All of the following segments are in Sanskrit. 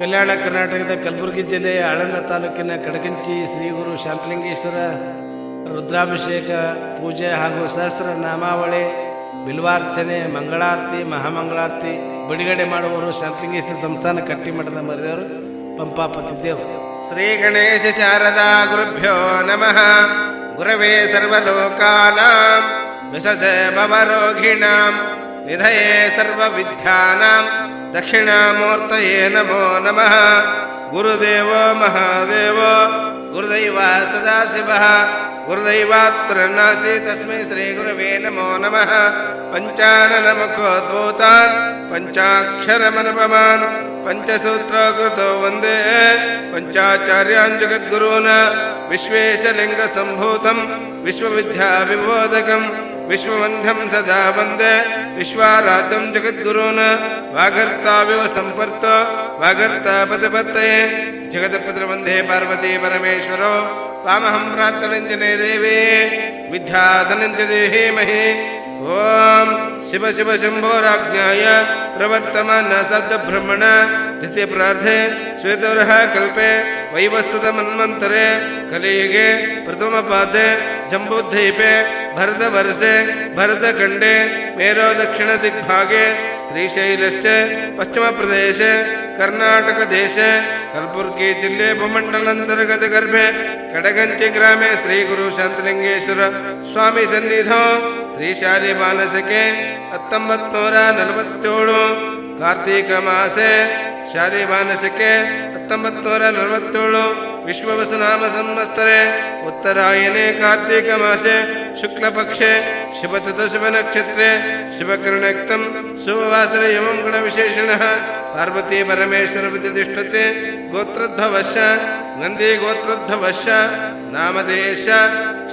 ಕಲ್ಯಾಣ ಕರ್ನಾಟಕದ ಕಲಬುರಗಿ ಜಿಲ್ಲೆಯ ಆಳಂದ ತಾಲೂಕಿನ ಕಡಗಂಚಿ ಶ್ರೀ ಗುರು ಶಾಂತಲಿಂಗೇಶ್ವರ ರುದ್ರಾಭಿಷೇಕ ಪೂಜೆ ಹಾಗೂ ಸಹಸ್ರ ನಾಮಾವಳಿ ಬಿಲ್ವಾರ್ಚನೆ ಮಂಗಳಾರತಿ ಮಹಾಮಂಗಳಾರತಿ ಬಿಡುಗಡೆ ಮಾಡುವವರು ಶಾಂತಲಿಂಗೇಶ್ವರ ಸಂಸ್ಥಾನ ಕಟ್ಟಿಮಠದ ಮರಿದವರು ಪಂಪಾಪತಿ ದೇವರು. ಶ್ರೀ ಗಣೇಶ ಶಾರದಾ ಗುರುಭ್ಯೋ ನಮಃ. ಗುರವೇ ಸರ್ವಲೋಕಾನಾಂ ವಿಸಜ ಭವರೋಗಿಣಾಂ ನಿಧಯೇ ಸರ್ವವಿದ್ಯಾನಾಂ ದಕ್ಷಿಣಾಮೂರ್ತಯೇ ನಮೋ ನಮಃ. ಗುರುದೇವೋ ಮಹಾದೇವೋ ಗುರುದೈವ ಸದಾಶಿವಃ ಗುರುದೈವಾತ್ರ ನಾಸ್ತಿ ತಸ್ಮೈ ಶ್ರೀ ಗುರವೇ ನಮೋ ನಮಃ. ಪಂಚಾನನಮುಖೋದ್ಭೂತಾನ್ ಪಂಚಾಕ್ಷರಮನುಪಮಾನ್ ಪಂಚಸೂತ್ರಕೃತೋ ವಂದೇ ಪಂಚಾಚಾರ್ಯಾನ್ ಜಗದ್ಗುರೂನ್ ವಿಶ್ವೇಶಲಿಂಗ ಸಂಭೂತಂ ವಿಶ್ವವಿದ್ಯಾ ವಿಬೋಧಕಂ ವಿಶ್ವವಂದ್ಯಂ ಸದಾ ವಂದೇ ವಿಶ್ವಾರಾಧ್ಯಂ ಜಗದ್ಗುರೂನ್. ವಾಗರ್ತಾವಿವ ಸಂಪರ್ತ ವಾಗರ್ತ ಪದಪತ್ತಯೇ ಜಗತ್ಪುತ್ರ ವಂದೇ ಪಾರ್ವತಿ ಪರಮೇಶ್ವರೋ ತಾಮಹಂ ಪ್ರಾರ್ಥನಂಜನೆ ದೇವಿ ವಿದ್ಯಾಧನಂಜ ದೇಹೇಮಹಿ. ಓಂ ಶಿವ ಶಿವ ಶಂಭೋರಾಜ್ಞಾಯ ಪ್ರವರ್ತಮಾನ ಸದ್ದ ಬ್ರಹ್ಮಣ ದ್ವಿತೀಯ ಪ್ರಾರ್ಥೆ ಶ್ವೇತವರಹ ಕಲ್ಪೆ ವೈವಸ್ವತ ಮನ್ವಂತರೆ ಕಲಿಯುಗೆ ಪ್ರಥಮ ಪಾದೆ ಜಂಬೂದ್ವೀಪೆ ಭರತ ವರ್ಷೆ ಭರತ ಖಂಡೆ ಮೇರೋ ದಕ್ಷಿಣ ದಿಗ್ಭಾಗೆ ಶ್ರೀಶೈಲಶ್ಚ ಪಶ್ಚಿಮ ಪ್ರದೇಶ ಕರ್ನಾಟಕ ದೇಶ ಕಲಬುರ್ಗಿ ಜಿಲ್ಲೆ ಭೂಮಂಡಲಾಂತರ್ಗತ ಗರ್ಭೆ ಕಡಗಂಚಿ ಗ್ರಾಮೆ ಶ್ರೀ ಗುರು ಶಾಂತಲಿಂಗೇಶ್ವರ ಸ್ವಾಮಿ ಸನ್ನಿಧೋ ಶ್ರೀಶಾಲಿ ಮಾನಸಕ್ಕೆ 1947 ಕಾರ್ತೀಕ ಮಾಸೆ ಶಾಲಿ ಮಾನಸಕ್ಕೆ 1947 ವಿಶ್ವವಸುನಾಮ ಸಂವತ್ಸರೆ ಉತ್ತರಾಯಣೆ ಕಾರ್ತೀಕ ಮಾಸೆ ಶುಕ್ಲ ಪಕ್ಷೆ ಶುಭತತ ಶುಭ ನಕ್ಷತ್ರೆ ಶುಭಕರ್ಣಕ್ತಂ ಶುಭವಾಸರೆ ಯಮಂ ಗುಣ ವಿಶೇಷಣ ಪಾರ್ವತಿ ಪರಮೇಶ್ವರ ವಿಧಿಷ್ಠತೆ ಗೋತ್ರಧ್ವವಶ ನಂದಿ ಗೋತ್ರಧ್ವವಶ ನಾಮದೇಶ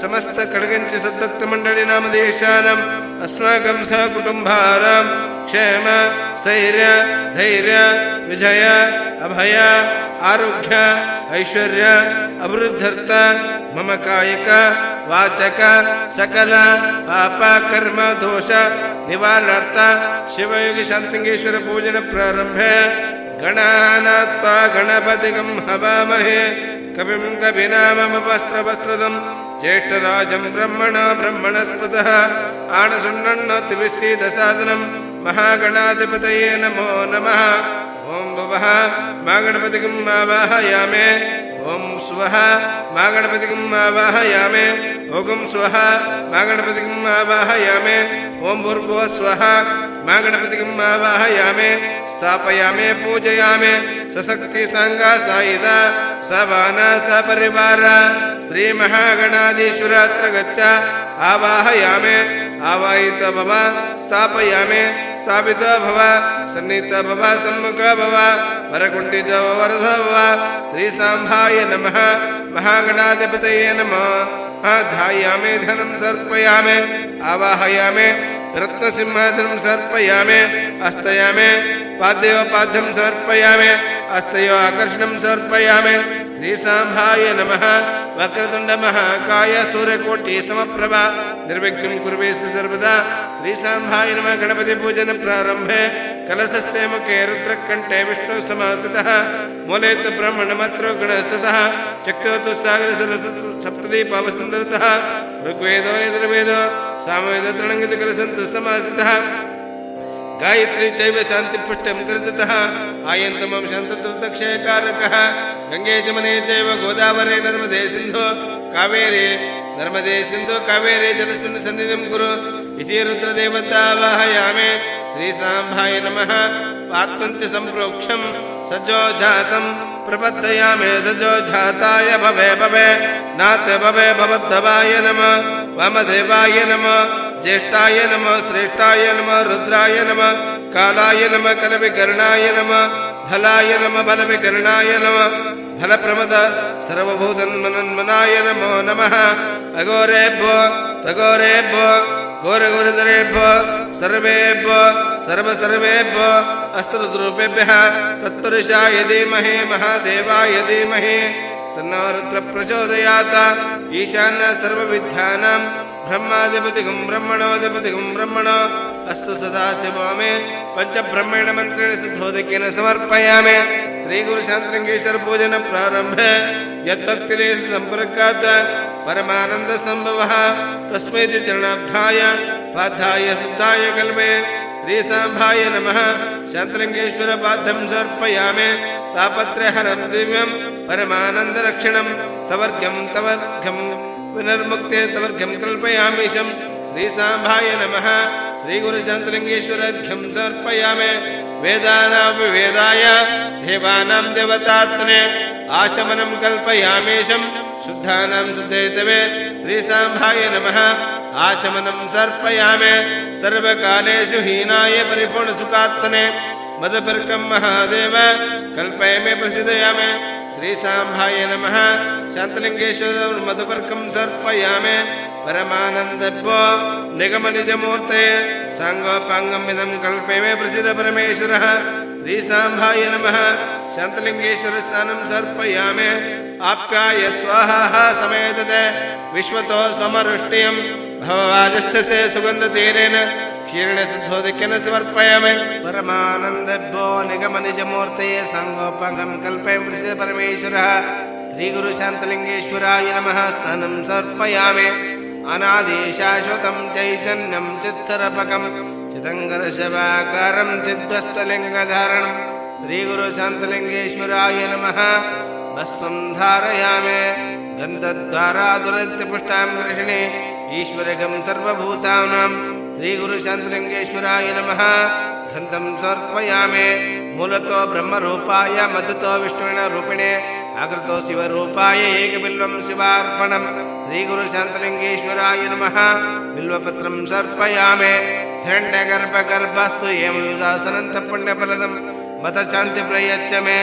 ಸಮಸ್ತ ಕಡಗಂಚಿ ಸದ್ಭಕ್ತ ಮಂಡಳಿ ನಾಮದೇಶಾನಂ ಅಸ್ಮಾಕಂ ಸಹ ಕುಟುಂಬಾನಾಂ ಕ್ಷೇಮ ಸ್ಥೈರ್ಯ ಧೈರ್ಯ ವಿಜಯ ಅಭಯ ಆರೋಗ್ಯ ಐಶ್ವರ್ಯ ಅಭಿವೃದ್ಧರ್ಥ ಮಮ ಕಾಯಿಕ ವಾಚಕ ಸಕಲ ಪಾಪ ಕರ್ಮ ದೋಷ ನಿವಾರಣಾರ್ಥ ಶಿವಯೋಗಿ ಶಾಂತಲಿಂಗೇಶ್ವರ ಪೂಜನ ಪ್ರಾರಂಭ. ಗಣಾನಾತ್ವಾ ಗಣಪತಿಗಂ ಹವಾಮಹೇ ಕವಿಂ ಕವಿನಾಮವಸ್ತ್ರವಸ್ತ್ರದಂ ಜ್ಯೇಷ್ಠರಾಜಂ ಬ್ರಹ್ಮಣ ಬ್ರಹ್ಮಣಸ್ಪತಃ ಆಣಸುಣ್ಣನ್ನೋತಿವಿಶ್ರೀದಸಾದನಂ ಮಹಾಗಣಾಧಿಪತಯೇ ನಮೋ ನಮಃ. ಓಂ ಭುವಃ ಮಾ ಗಣಪತಿಗಂ ಆವಾಹಯಾಮೆ. ಓಂ ಸ್ವಃ ಮಾ ಗಣಪತಿಗಂ ಆವಾಹಯಾಮೆ. ಓಂ ಸ್ವಃ ಮಾ ಗಣಪತಿಗಂ ಆವಾಹಯಾಮೆ. ಓಂ ಭೂರ್ಭುವಃ ಸ್ವಃ ಮಾ ಗಣಪತಿಗಂ ಆವಾಹಯಾಮೆ. ಸ್ಥಾಪಯಾಮೆ ಪೂಜಯಾಮೆ ಸಶಕ್ತಿ ಸಂಘ ಸಾಯಿದ ಸವಾನ ಸಪರಿವಾರ ಶ್ರೀ ಮಹಾಗಣಾಧೀಶ್ವರ ಹತ್ರ ಗಚ್ಚ ಆವಾಹಯಾಮೆ. ಆವಾಹಿತ ಭವ ಸ್ಥಾಪಯಾಮೆ ಸ್ಥಾಪಿತ ಭವ ಸನ್ನಿಹಿತ ಭವ ಸಮ್ಮುಖ ಭವ ವರಕುಂಠಿತ ವರಧ ಭವ. ಶ್ರೀ ಸಾಂಬಾಯ ನಮಃ ಮಹಾಗಣಾಧಿಪತಯೇ ನಮಃ. ಧ್ಯಾಯಾಮೆ ಧನಂ ಸಮರ್ಪಯಾಮೆ ಆವಾಹಯಾಮೆ ರತ್ನಸಿಂಹಾಸನಂ ಸಮರ್ಪಯಾಮೆ. ಅಸ್ತಯಾಮೆ ಪಾದ್ಯೋ ಪಾದ್ಯಂ ಸಮರ್ಪಯಾಮೆ ಅಸ್ತಯೋ ಆಕರ್ಷಣಂ ಸಮರ್ಪಯಾಮೆ. ಶ್ರೀ ಸಾಂಬಾಯ ನಮಃ. ವಕ್ರತುಂಡ ಮಹಾಕಾಯ ಸೂರ್ಯಕೋಟಿ ಸಮಪ್ರಭ ನಿರ್ವಿಘ್ನಂ ಕುರ್ವೆ ಸರ್ವದಾ. ಶ್ರೀ ಸಾಂಬಾಯ ನಮಃ. ಗಣಪತಿ ಪೂಜನ ಪ್ರಾರಂಭೆ ಕಲಶಸ್ಯ ಮುಖೆ ರುದ್ರಕಂಠೆ ವಿಷ್ಣು ಸಮಾಸ್ತಃ ಮೂಲೇತ ಬ್ರಹ್ಮಣ ಮಾತ್ರೋ ಗಣಸ್ತಃ ಚಕ್ರವರ್ತು ಸಾಗರ ಸಪ್ತದೀಪ ವಸುಂಧರತಃ ಋಗ್ವೇದೋ ಯಜುರ್ವೇದೋ ಸಾಮವೇದ ತೃಣಂಗಿತ ಕಲಸಂತು ಸಮಾಸಿತಃ ಗಾಯತ್ರಿ ಚೈವ ಶಾಂತಿ ಪುಷ್ಟಂ ಕೃತತಃ ಆಯಂತಮಂ ಶಾಂತತೃತಕ್ಷಯಕಾರಕಃ ಗಂಗೆ ಜಮನೆ ಚೈವ ಗೋದಾವರಿ ನರ್ಮದೇ ಸಿಂಧು ಕಾವೇರಿ ನರ್ಮದೇ ಸಿಂಧು ಕಾವೇರಿ ಜಲಸ್ಮಿನ್ ಸನ್ನಿಧಿಂ ಕುರು ಇತಿ ರುದ್ರದೇವತಾವಾಹಯಾಮೆ. ಶ್ರೀ ಸಾಂಬಾಯ ನಮಃ. ಆತ್ಮಂಚ ಸಂಪ್ರೋಕ್ಷಂ ಸಜ್ಜೋ ಜಾತಂ ಪ್ರಪತ್ತಯಾಮೆ. ಸಜ್ಜೋ ಜಾತಾಯ ಭವೆ ಭವೆ ನಾಥ ಭವೆ ಭವದ್ಭವಾಯ ನಮಃ. ವಾಮದೇವಾಯ ನಮಃ. ಜ್ಯೇಷ್ಠಾಯ ನಮಃ ಶ್ರೇಷ್ಠಾಯ ನಮಃ ರುದ್ರಾಯ ನಮಃ. ಕಾಲಾಯ ನಮಃ ಕಲವಿಕರ್ಣಾಯ ನಮಃ. ಫಲಾಯ ನಮಃ ಫಲವಿಕರ್ಣಾಯ ನಮಃ. ಫಲಪ್ರಮದ ಸರ್ವಭೂತನ್ಮನನ್ಮನಾಯ ನಮೋ ನಮಃ. ಅಘೋರೇಭ್ಯೋ ತಘೋರೇಭ್ಯೋ ಘೋರಘೋರಧರೇಭ್ಯೋ ಸರ್ವೇಭ್ಯೋ ಸರ್ವಸರ್ವೇಭ್ಯೋ ಅಸ್ತ್ರದ್ರೂಪೇಭ್ಯಃ ತತ್ಪುರುಷಾಯ ಧೀಮಹಿ ಮಹಾದೇವಾಯ ಧೀಮಹಿ ತನ್ನೋ ರುದ್ರ ಪ್ರಚೋದಯಾತ್. ಈಶಾನ್ಯ ಸರ್ವವಿದ್ಯಾನಾಂ ಬ್ರಹ್ಮಾಧಿಪತಿಗಂ ಬ್ರಹ್ಮಣೋಧಿಪತಿಗಂ ಬ್ರಹ್ಮಣೋ ಅಸ್ತು ಸದಾಶಿವೋ ಮೇ पंचब्रह्मेण मंत्रेण सिद्धोदकेन समर्पयामि। श्री गुरु शांतलिंगेश्वर पूजन प्रारंभ यद्भक्तिरेष संपर्कात् परमानंद संभवः तस्मै चरणाब्धाय पाद्याय शुद्धाय कल्पे श्री सांभाय नमः। शांतलिंगेश्वर पाद्यं समर्पयामि। तापत्रयहरं दिव्यं परमानंद रक्षणं तवर्घ्यं विनर्मुक्ते तवर्घ्यं कल्पयामीशं। श्री सांभाय नमः। श्री गुरु शांतलिंगेश्वरार्घ्यं समर्पयामि। वेदानां वेदाय देवानां देवतात्मने आचमनं कल्पयामीशं। शुद्धानां शुद्धेतवे श्री सांभाय नमः। आचमनं समर्पयामि। सर्वकालेषु हीनाय परिपूर्णसुखात्मने मदपर्कं महादेव कल्पयामि प्रसिद्धयामि। श्री सांभाय नमः। शांतलिंगेश्वर मधुपर्कं समर्पयामि। परमानंदभ्यो निगमनिजमूर्ते सांगोपांगमिदं कल्पयामि प्रसिद्ध परमेश्वरः। श्री सांभाय नमः। शांतलिंगेश्वर स्नानं समर्पयामि। आप्याय स्वाहा समेतते विश्वतो समरुष्टियं भववाजस्य सुगन्धतीरेण क्षीरेण शुद्धोदकेन समर्पयामि। परमानंदभ्यो निगमनिजमूर्ते सांगोपांगं कल्पयामि प्रसिद्ध परमेश्वरः। श्री गुरु शांतलिंगेश्वराय नमः। स्नानं समर्पयामि। अनादि शाश्वतं चैतन्यं चित्सर्पकं चिदङ्गरशवाकारं चिद्वस्तलिङ्गधारणं श्री गुरु शांतलिंगेश्वराय नमः। भस्मं धारयामि। गन्धद्वारा दुरत्यपुष्टां कृष्णे ईश्वरगं सर्वभूतानां श्री गुरु शांतलिंगेश्वराय नमः। गन्धं समर्पयामि। मूलतो ब्रह्मरूपाय मधुतो विष्णुरूपिणे आकृतो शिवरूपाय एकबिल्वं शिवार्पणं श्री गुरु शांतलिंगेश्वराय नमः। बिल्वपत्रं समर्पयामि। हिरण्यगर्भगर्भस्तु हेमयुजासनन्तपुण्यफलदं मतचान्ति प्रयच्छ मे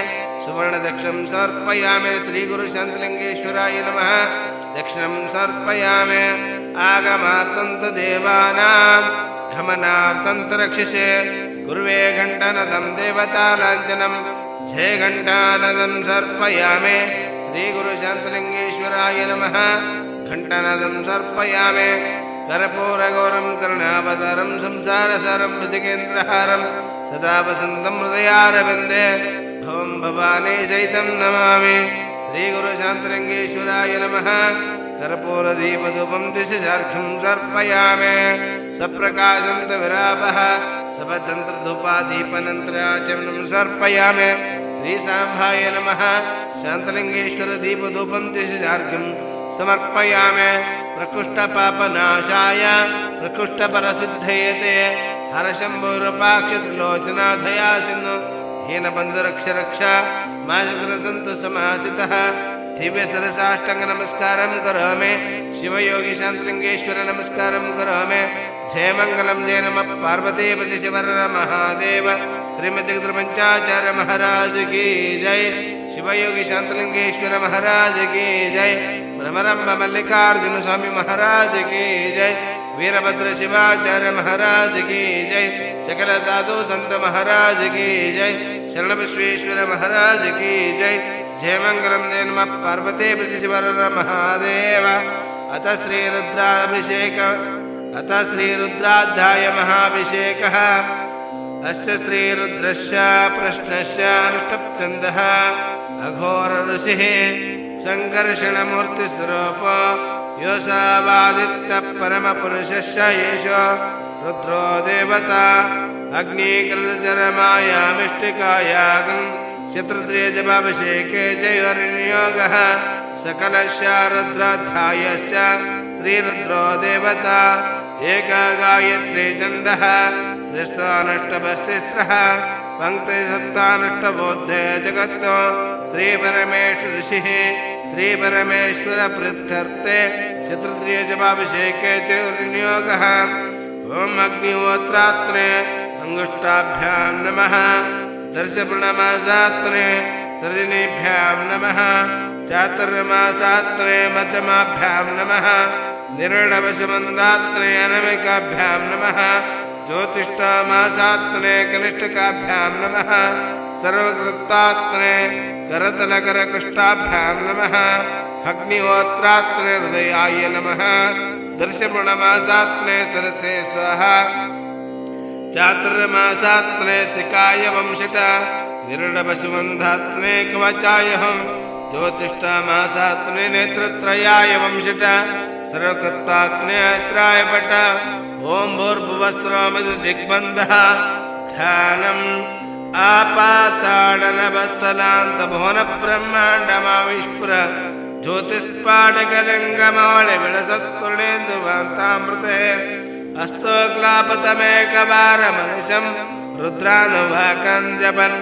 सुवर्णदक्षं समर्पयामि। श्री गुरु शांतलिंगेश्वराय नमः। दक्षिणं समर्पयामि। आगमार्तन्तदेवानां गमनार्तन्तरक्षसे गुरुवे घण्टानदं देवतालाञ्छनं जय घण्टानदं समर्पयामि। श्री गुरु शांतलिंगेश्वराय नमः। घण्टानदं समर्पयामि। कर्पूरगौरं करुणावतारं संसारसारं भुजगेन्द्रहारं सदा वसन्तं हृदयारविन्दे भवं भवानी सहितं नमामि। श्री गुरु शांतलिंगेश्वराय नमः। कर्पूरदीपधूपं दिशसार्घ्यं समर्पयामि। सप्रकाशन्त विरापः सपदन्तर्धूपादीपनन्तराचमनं समर्पयामि। श्री सांभाय नमः। शांतलिंगेश्वर दीपधूपं दिशसार्घ्यं समर्पयामि। प्रकृष्टपापनाशाय प्रकृष्टपरसिद्धयते हरशम्भुरूपाक्षत्रिलोचनाधया सिन्धु हीनबन्धुरक्षरक्षा माजग्रसन्तु समासितः दिव्यसरसाष्टांग नमस्कारं करोमि। शिवयोगी शांतलिंगेश्वर नमस्कारं करोमि। जय मंगलम जय नमः पार्वतीपति शिवर महादेव श्रीमद्जगद्रपंचाचार्य महाराज की जय। शिवयोगी शांतलिंगेश्वर महाराज की जय। ब्रह्मरंभ मल्लिकार्जुन स्वामी महाराज की जय। वीरभद्र शिवाचार्य महाराज की जय। सकल साधु संत महाराज की जय। शरण विश्वेश्वर महाराज की जय। जय मंगलम जय नमः पार्वतीपति शिवर महादेव। अथ श्रीरुद्राध्याय महाभिषेकः। अस्य श्रीरुद्रस्य प्रश्नस्य अनुष्टप्छन्दः अघोर ऋषिः संकर्षणमूर्तिस्वरूपो योऽसावादित्यः परमपुरुषस्य एषो रुद्रो देवता अग्निकृतचरमायामिष्टिकायागं चतुर्द्वयजपाभिषेके जयोर्नियोगः सकलस्य रुद्राध्यायस्य श्रीरुद्रो देवता एका गायत्री छन्दः त्रिस्तानष्टभस्तिस्रः पङ्क्तिसप्तानष्टबोद्धे जगतो श्रीपरमेश्वर ऋषिः श्रीपरमेश्वर प्रीत्यर्थे चतुर्द्वयजपाभिषेके च विनियोगः। ॐ अग्निहोत्रात्मने अंगुष्ठाभ्यां नमः। दर्शपूर्णमासात्मने तर्जनीभ्यां नमः। चातुर्मासात्मने मध्यमाभ्यां नमः। निरणवसमन्दात्मने अनमिकाभ्यां नमः। ज्योतिष्ठमासात्मने कनिष्ठकाभ्यां नमः। सर्वकृतात्मने करतलकरकुष्ठाभ्यां नमः। अग्निहोत्रात्मने हृदयाय नमः। दर्शपूर्णमासात्मने सरसे स्वाहा। चातुर्मासात्मने शिकाय वंशिट निरडपशुबन्धात्मने कवचायहं ज्योतिष्ठमासात्मने नेत्रत्रयाय वंशिट सर्वकृत्वात्मने अस्त्राय पट ओं भूर्भुवस्त्रमिति दिग्बन्धः ध्यानम् आपाताडनभस्थलान्तभुवनब्रह्माण्डमाविष्पुर ज्योतिष्पाटकलिङ्गमौलिविलसत्पूर्णेन्दुवान्तामृते अस्तोक्लापतमेकवारमनिशं रुद्रानुवाकं जपन्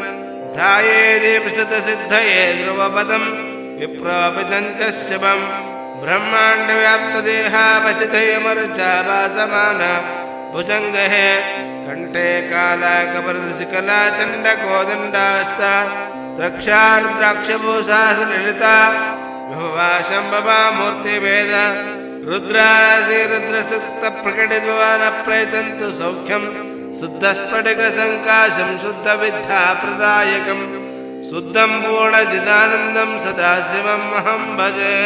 ध्यायेदीप्सितसिद्धये ध्रुवपदं विप्रोपितं च शिवम् ब्रह्माण्डव्याप्तदेहावसितयमरुचाभासमान भुजङ्गहे कण्ठे कालाकपर्दशिकला चण्डकोदण्डास्ता द्रक्षार्द्राक्षभूषासललिता विभवा शम्भवा मूर्तिभेद रुद्रासि रुद्रस्तुप्तप्रकटितवानप्रयतन्तु सौख्यं शुद्धस्फटिकसङ्काशं शुद्धविद्याप्रदायकं शुद्धं पूर्णचिदानन्दं सदाशिवम् अहं भजे।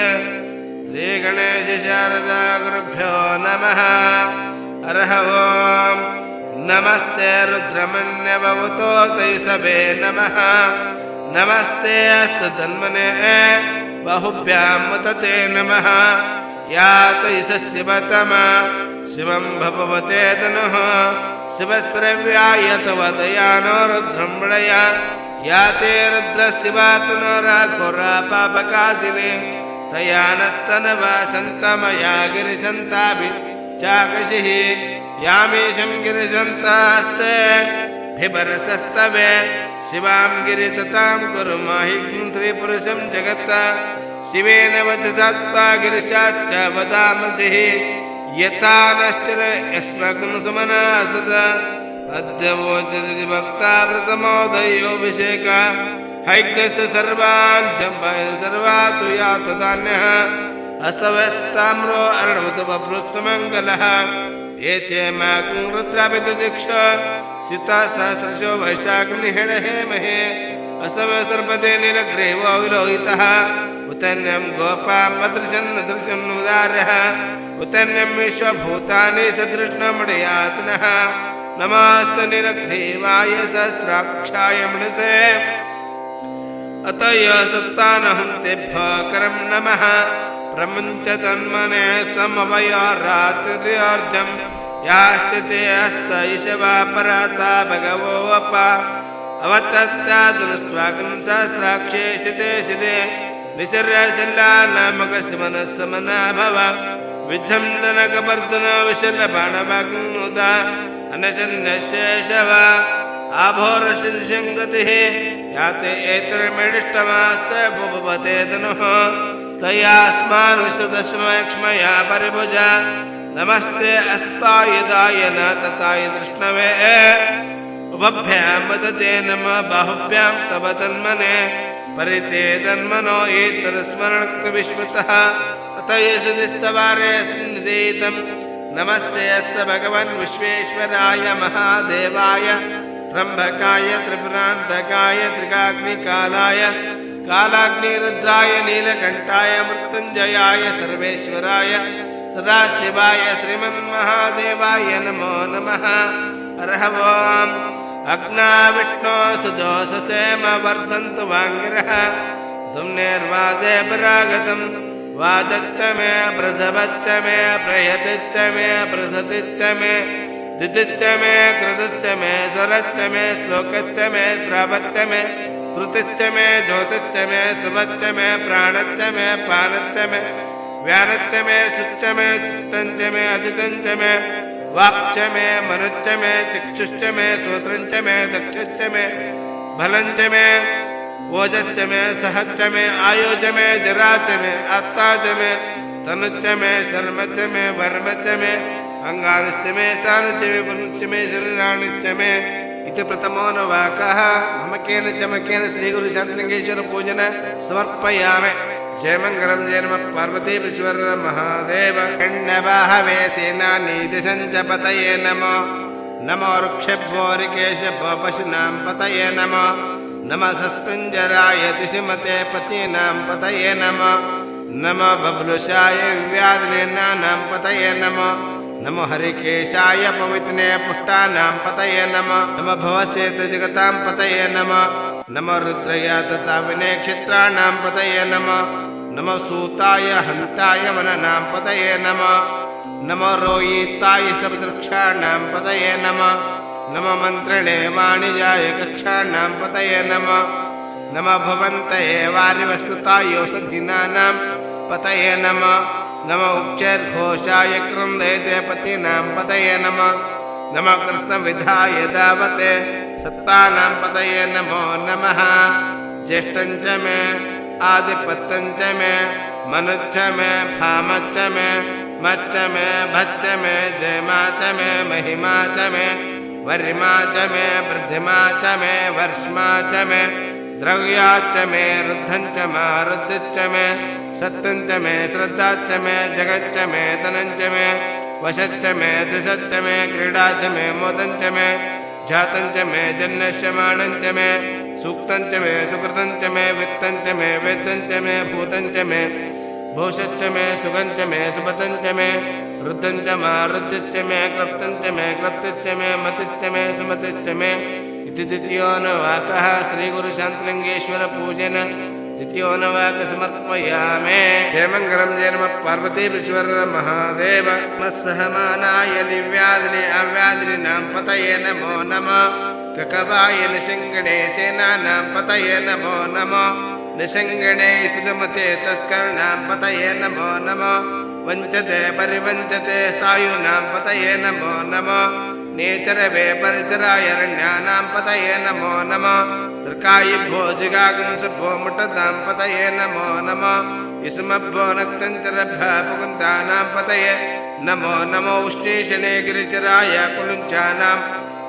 श्रीगणेश शारदा गुरुभ्यो नमः। हरः ओम्। नमस्ते रुद्रमन्यवतो तैसवे नमः। नमस्ते अस्तु तन्मने बहुभ्यां मुतते नमः। या तैष शिवतमा शिवं भगवते तनुः शिवस्त्रव्याय तव दयानो रुद्रं मृळया या ते रुद्रशिवातनुराघोरा पापकाशिनी तया नस्तनवा सन्तमया गिरिशन्ताभिचाकशिः यामीशं गिरिशन्तास्ते भिभरसस्तवे शिवां गिरिततां कुरु माहिं श्रीपुरुषं जगत् शिवेन वचसात्वा गिरिशाश्च वदामसिः यथा नश्चर यस्माकं सुमना सदा अद्य वोचति भक्ता प्रथमोदयोऽभिषेक हैग्नस्य सर्वान् चम्पायन् सर्वासु यातधान्यः असवस्ताम्रो अर्णवतुबभ्रुस्सुमङ्गलः ये चेमाकं रुद्राभिदुदिक्ष सीता सहस्रशो वैशाखनिहणहेमहे असव सर्पदे नीलग्रीवो विलोहितः उतन्यं गोपां मदृशन् दृशन् उदार्यः उतन्यं विश्वभूतानि सदृष्णमणियात्नः नमस्ते नीलग्रीवाय सहस्राक्षाय मणिसे अतय सत्तानहं तेभ्यः करं नमः प्रमुञ्च तन्मने स्तमवयोरात्र्योर्जं यास्तिते अस्त ईशवा पराता भगवो अपा अवतत्यादनुस्त्वाकं सहस्राक्षे शिते शिते निसर्यशिलानामकशमनः भव विद्धं दनकपर्दन विशलबाणवाग्नुदा अनशन्यशेषव आभोरशिर्षङ्गतिः याते एतर्मिष्टमास्ते भुवते तनुः तयास्मान् विशदश्मक्ष्मया परिभुजा नमस्ते अस्तायुधाय न तताय दृष्णवे उभभ्यां वदते नमः बाहुभ्यां तव तन्मने परिते तन्मनो एतरस्मरणक्तविश्वतः अतयसदिस्तवारे स्निदेतं नमस्ते अस्त भगवन् विश्वेश्वराय महादेवाय त्र्यम्बकाय त्रिपुरान्तकाय त्रिकाग्निकालाय कालाग्निरुद्राय नीलकण्ठाय मृत्युञ्जयाय सर्वेश्वराय सदाशिवाय श्रीमन्महादेवाय नमो नमः। हरः ओम्। अग्ना विष्णो सुजोषसेम वर्धन्तु वाङ्गिरः धुम्नेर्वासे परागतं वाचच्च मे प्रसवच्च मे प्रयतिच्च मे प्रसतिच्च मे दितिच्च मे कृतच्च मे स्वरच्च मे श्लोकच्च मे श्रावच्च मे श्रुतिश्च मे ज्योतिश्च मे सुवच्च मे प्राणच्च मे पानच्च मे व्यानच्च मे सुच्च मे चित्तञ्च मे अदितञ्च मे वाक्च मे मनुच्च मे चक्षुश्च मे श्रोत्रञ्च मे दक्षश्च मे बलञ्च मे ओजश्च मे सहच्च मे आयुच मे जराच मे आत्ता च मे तनुच्च मे शर्मच्च मे वर्मच्च मे अंगानिश्च मे स्थानच्च मे पुरुच्च मे शरीराणिच्च मे इति प्रथमोऽनुवाकः ममकेन चमकेन श्रीगुरुशान्तिलिङ्गेश्वर पूजन समर्पयामि। जय मंगलम जय नमः पार्वतीश्वर महादेव कण्णवाहवे सेनानीतिशञ्च पतये नमो नमो वृक्षभ्यो ऋकेशभ्यो पशूनां पतये नमो नमः सस्पिञ्जराय दिशिमते पतीनां पतये नमो नमो बबलुषाय व्याधिनानां पतये नमो नमो हरिकेशाय पवित्ने पुष्टानां पतये नमः नमो भवसेत जगतां पतये नमः नमो रुद्रय तथा विनक्षत्राणां पतये नमः नमो सूताय हन्ताय वननां पतये नमः नमो रोयिताय सप्तवृक्षाणां पतये नमः नमो मन्त्रिणे वाणिजाय कक्षाणां पतये नमः नमो भवन्तये वारिवस्तुताय औषधीनानां पतये नमः नमो उच्चैर्घोषाय क्रन्दयते पतीनां पतये नमः नमो कृष्णविधाय दावते सत्तानां पतये नमो नमः ज्येष्ठं च मे आदिपत्यं च मे मनुच्च मे भामच्च मे मच्च मे भच्च मे जयमा च मे महिमा च मे वरिमा च मे वृद्धिमा च मे वर्ष्मा च मे द्रव्या च मे रुद्धं च मारुद्धिश्च मे सत्यं च मे श्रद्धा च मे जगच्च मे धनं च मे वशश्च मे दिशश्च मे क्रीडा च मे मोदं च मे जातं च मे जन्नश्च मानं च मे सूक्तं च मे सुकृतं च मे वित्तं च मे वेदं च मे भूतं च मे भूषश्च मे सुगं च मे सुपतं च मे रुद्धं च मारुद्धिश्च मे क्लप्तं च मे क्लप्तिश्च मे मतिश्च मे सुमतिश्च मे इति द्वितीयोऽनुवाकः श्रीगुरुशान्तिलिङ्गेश्वर पूजन द्वितीयोऽनुवाक समर्पयामि। जयमङ्गलं जय नमः पार्वतीश्वर महादेव मत्सहमानाय निव्यादिने अव्यादिनां पतये नमो नमः ककवाय निषङ्गणे सेनानां पतये नमो नमः निषङ्गणे सुमते तस्करणां पतये नमो नमः वञ्चते परिवञ्चते स्थायूनां पतये नमो नमः नेचरवे परिचरायरण्यानां पतये नमो नमः सर्कायिभ्यो जिगागुंसभ्यो मुटतां पतये नमो नमः इसमभ्यो नक्तञ्चरभ्यः पुकुन्दानां पतये नमो नमो उष्णीषणे गिरिचराय कुलुञ्चानां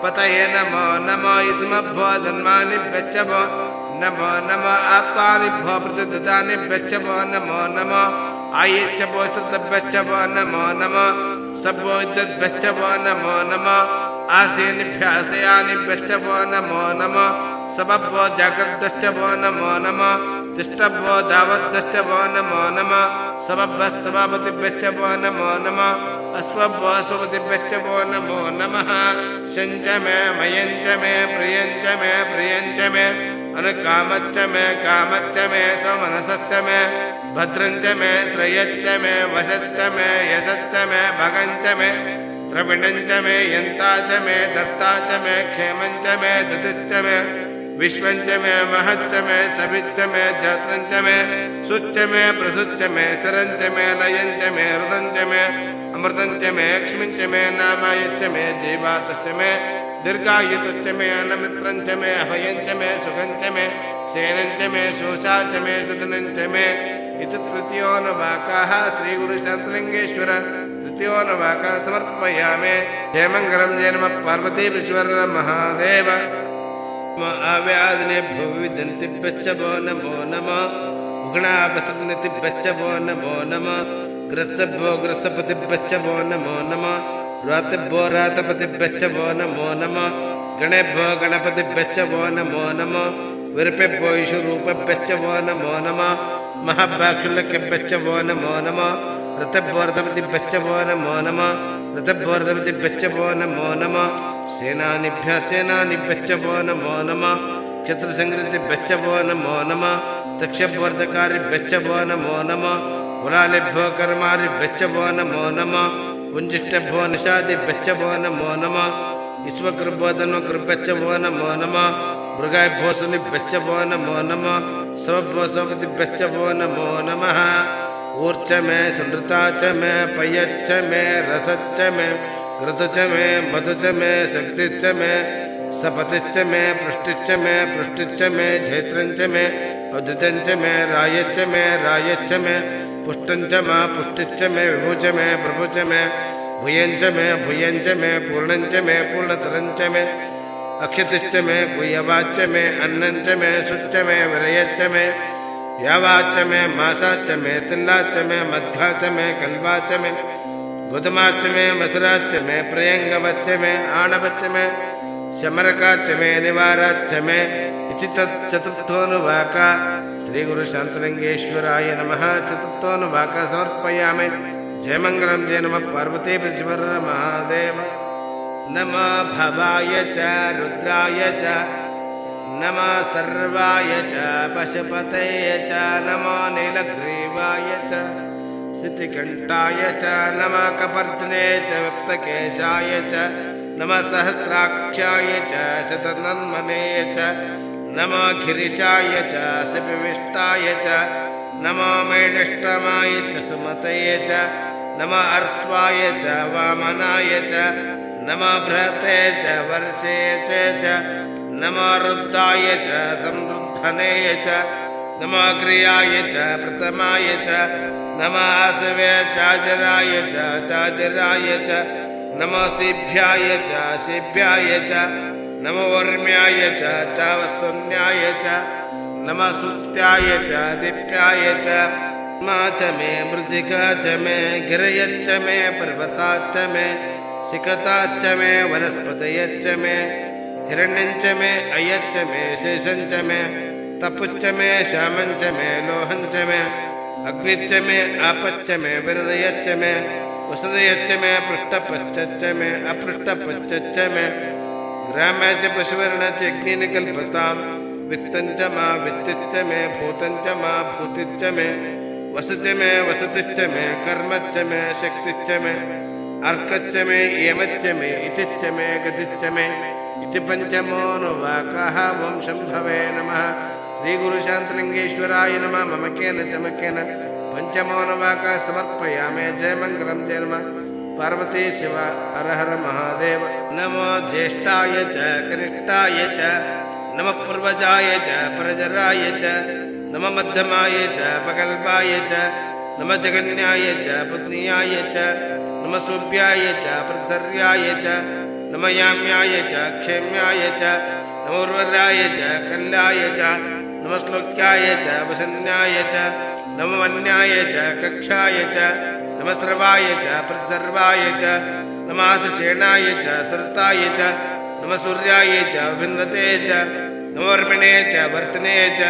पतये नमो नमो इसमभ्यो धन्मानिभ्यश्चभो नमो नमो आत्मानिभ्यो प्रतिददानिभ्यश्चभो नमो नमो आयेच्छभो श्रुतभ्यश्चभो नमो नमः सभ्यो विद्युद्भ्यश्चभो नमो नमः आसेनिभ्यासयानिभ्यश्चभो नमो नमः सबभ्यो जागृतश्चभो नमो नमः तिष्ठभ्यो दावद्भ्यश्चभो नमो नमः सबभ्यः सभापतिभ्यश्चभो नमो नमः अश्वभ्यो अश्वपतिभ्यश्चभो नमो नमः शञ्च मे मयञ्च मे प्रियञ्च मे प्रियञ्च मे अनुकामच्च मे कामच्च मे समनसश्च मे भद्रञ्च मे त्रयच्च मे वशच्च मे यशच्च मे भगञ्च मे द्रविणञ्च मे यन्ता च मे दत्ता च मे क्षेमञ्च मे धृतिश्च मे विश्वञ्च मे महच्च मे सविच्च मे जात्रञ्च मे सुच्च मे प्रसुच्च मे सरञ्च मे लयञ्च मे हृदञ्च मे अमृतञ्च मे लक्ष्मीञ्च मे नामायच्च मे जीवातश्च मे दीर्घायुतश्च मे अनमित्रञ्च मे अभयञ्च मे सुखञ्च मे शयनञ्च मे शोषा च मे सुधनञ्च मे इति तृतीयोऽनुवाकः श्रीगुरुशान्तिलिङ्गेश्वर तृतीयोऽनुवाकः समर्पयामि। जयमङ्गलं जय नमः पार्वतीश्वर महादेव आव्यादिनेभ्यो विदन्तिभ्यश्चभो नमो नमः उग्णापतिभ्यश्चभो नमो नमः ग्रसभ्यो ग्रसपतिभ्यश्चभो नमो नमः रातभ्यो रातपतिभ्यश्चभो नमो नमः गणेभ्यो गणपतिभ्यश्चभो नमो नमः विरूपेभ्यो ईशुरूपेभ्यश्चभो नमो नमः महाभाक्षुल्यकेभ्यश्चभो नमो नमः रथभ्यो रथपतिभ्यश्चभो नमो नमः रथभ्यो रथपतिभ्यश्चभो नमो नमः सेनानिभ्यः सेनानिभ्यश्चभो नमो नमः क्षत्रसंहृतिभ्यश्चभो नमो नमः तक्षवर्धकारिभ्यश्चभो नमो नमः कुलालिभ्यो कर्मारिभ्यश्चभो नमो नमः पुञ्जिष्ठभ्यो निषादिभ्यश्चभो नमो नमः ईश्वकृभ्यो धन्वकृभ्यश्चभो नमो नमः मृगाभ्यो सुनिभ्यश्चभो नमो नमः स्वभ्यो स्वपतिभ्यश्चभो नमो नमः ऊर्च मे सुनृता च मे पयच्च मे रसच्च मे घृत च मे मधु च मे शक्तिश्च मे सपतिश्च मे पृष्टिश्च मे पृष्टिश्च मे जैत्रञ्च मे अद्युतञ्च मे रायच्च मे रायच्च मे पुष्टञ्च मा पुष्टिश्च मे विभुच मे प्रभुच मे भूयञ्च मे भूयञ्च मे पूर्णञ्च मे पूर्णतरञ्च मे अक्षतिश्च मे कुयवाच्च मे अन्नञ्च मे शुच्च मे विरयच्च मे यावाच्च मे मासाच्च मे तिल्लाच्च मे मध्वाच्च मे कल्वाच्च मे गोधुमाच्च मे मसुराच्च मे प्रियङ्गवच्च मे आणवच्च मे शमरकाच्च मे निवाराच्च मे इति तच्चतुर्थोऽनुवाकः श्रीगुरुशान्तिलिङ्गेश्वराय नमः। चतुर्थोऽनुवाकः समर्पयामि। जयमङ्गलं जय नमः पार्वतीपतिशिवर महादेव नमः भवाय च रुद्राय च नमः सर्वाय च पशुपतये च नमः नीलग्रीवाय च सिद्धिकण्ठाय च नमः कपर्दिने च विप्तकेशाय च नमः सहस्राक्षाय च शतनन्मने च नमः गिरिशाय च शिविष्टाय च नमो मेढष्टमाय च सुमतये च नमः अर्स्वाय च वामनाय च नमः बृहते च वर्षे च नमः रुद्धाय च संरुद्धने च नमः अग्र्याय च प्रथमाय च नमः आसवे चाजराय च चाजराय च नमः सीभ्याय च सीभ्याय च नमो वर्म्याय च चावशून्याय च नमः सुत्याय च दीप्याय च मा च मे मृत्तिका च मे गिरयच्च मे पर्वताच्च मे शिखताच्च मे वनस्पतयच्च मे हिरण्यञ्च मे अयच्च मे शेषञ्च मे तपुच्च मे श्यामञ्च मे लोहञ्च मे अग्निच्च मे आपच्च मे विरदयच्च मे वसदयच्च मे पृष्ठपच्चच्च मे अपृष्ठपच्चच्च मे ग्रामे च पशुवर्ण च अग्निनिकल्पताम् वित्तञ्च मा वित्तिच्च मे भूतञ्च मा भूतिच्च मे वसति मे वसतिश्च मे कर्मच्च मे शक्तिश्च मे अर्कच्च मे यमच्च मे इतिश्च मे गतिश्च मे इति पञ्चमोऽनुवाकः ॐ शम्भवे नमः श्रीगुरुशान्तलिङ्गेश्वराय नमः मम केन चमकेन पञ्चमोऽनुवाकः समर्पयामि जयमङ्गलं जय नमः पार्वती शिव हर हर महादेव नमो ज्येष्ठाय च कनिष्ठाय च नमः पूर्वजाय च परजराय च नमः मध्यमाय च पकल्पाय च नमः जगन्याय च पत्न्याय च नमः सूभ्याय च प्रतिसर्याय च नमः याम्याय च क्षेम्याय च नमः उर्वराय च कल्याय च नमः श्लोक्याय च वसन्याय च नमः वन्याय च कक्षाय च नमः सर्वाय च प्रतिसर्वाय च नमः आशसेनाय च सरताय च नमः सूर्याय च विन्दते च नमः वर्मिणे च वर्तने च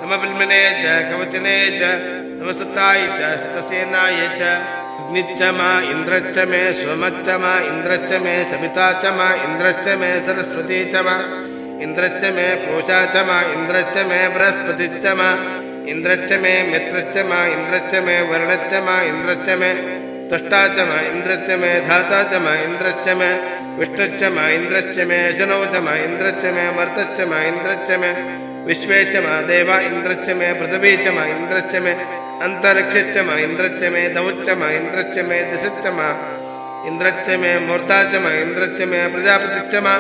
नमः बिल्मने च कवचने च नमः सुताय च सुतसेनाय च अग्निच्च मा इन्द्रश्च मे सोमच्च मा इन्द्रश्च मे सविता च मा इन्द्रश्च मे सरस्वती च मा इन्द्रश्च मे पूषा च मा इन्द्रश्च मे बृहस्पतिश्च मा इन्द्रश्च मे मित्रश्च मा इन्द्रश्च मे वर्णश्च मा इन्द्रश्च मे त्वष्टा च मा इन्द्रश्च मे धाता च मा इन्द्रश्च मे विष्णुश्च मा इन्द्रश्च मे शनौ च मा इन्द्रश्च मे मर्तश्च मा इन्द्रश्च मे विश्वे च मा देवा इन्द्रश्च मे पृथिवी च मा इन्द्रश्च मे अन्तरिक्षश्च मा इन्द्रश्च मे दौच्च मा इन्द्रश्च मे दिशश्च मा इन्द्रश्च मे मूर्ता च मा इन्द्रश्च मे प्रजापतिश्च मा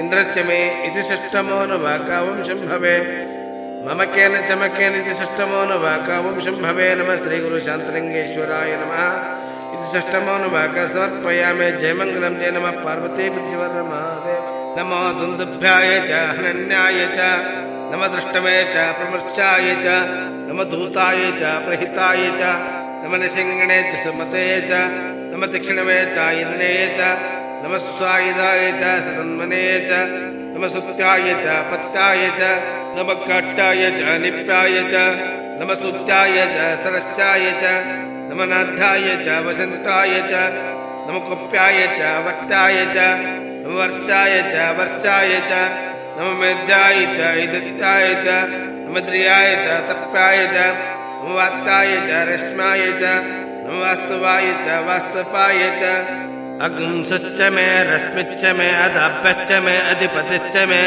इन्द्रश्च मे इति षष्ठमोऽनुवाकः ॐ शम्भवे मम केन चमकेन इति षष्ठमोऽनुवाकः ॐ शम्भवे नमः श्रीगुरुशान्तलिङ्गेश्वराय नमः इति षष्ठमोऽनुवाकः समर्पयामि जयमङ्गलं जय नमः पार्वतीपतिशिवर महादेव नमो दुन्दुभ्याय च हनन्याय च नमः दृष्टवे च प्रमर्शाय च नमः धूताय च प्रहिताय च नमः निशिङ्गणे च सुमते च नमः दक्षिणवे च यदने च नमः स्वायुधाय च सतन्मने च नमः सुत्याय च पत्याय च नमः काट्टाय च निप्याय च नमः सुत्याय च सरस्याय च नमः नाथाय च वसन्ताय च नमः कुप्याय च वट्टाय च नमः वर्षाय च वर्षाय च नमः मेद्याय च इदित्याय च नमः द्रियाय च तप्याय च नमः वात्ताय च रश्माय च नमः वास्तवाय च वास्तपाय च अग्ंसश्च मे रश्मिश्च मे अदाभ्यश्च मे अधिपतिश्च मे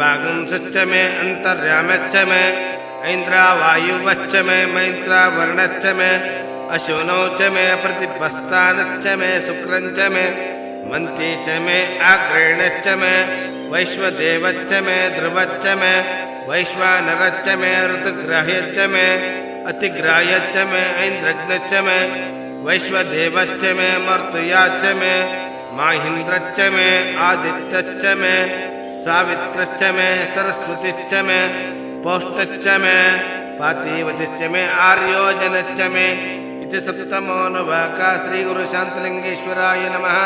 पागुंसश्च मे अन्तर्यामश्च मे ऐन्द्रावायुवश्च मे मैत्रावर्णश्च मे अशूनौ च मे प्रतिपस्तानश्च मे शुक्रञ्च मे मन्ती च मे आग्रेणश्च मे वैश्वदेवश्च मे ध्रुवश्च मे वैश्वानरश्च मे ऋतुग्राह्यश्च मे अतिग्राह्यश्च मे ऐन्द्रज्ञश्च मे वैश्वदेवश्च मे मर्तुयाश्च मे माहीन्द्रश्च मे आदित्यश्च मे सावित्रश्च मे सरस्वतीश्च मे पौष्टश्च मे पातिवतिश्च मे आर्योजनश्च मे इति सप्तमोऽनुवाकः श्रीगुरुशान्तलिङ्गेश्वराय नमः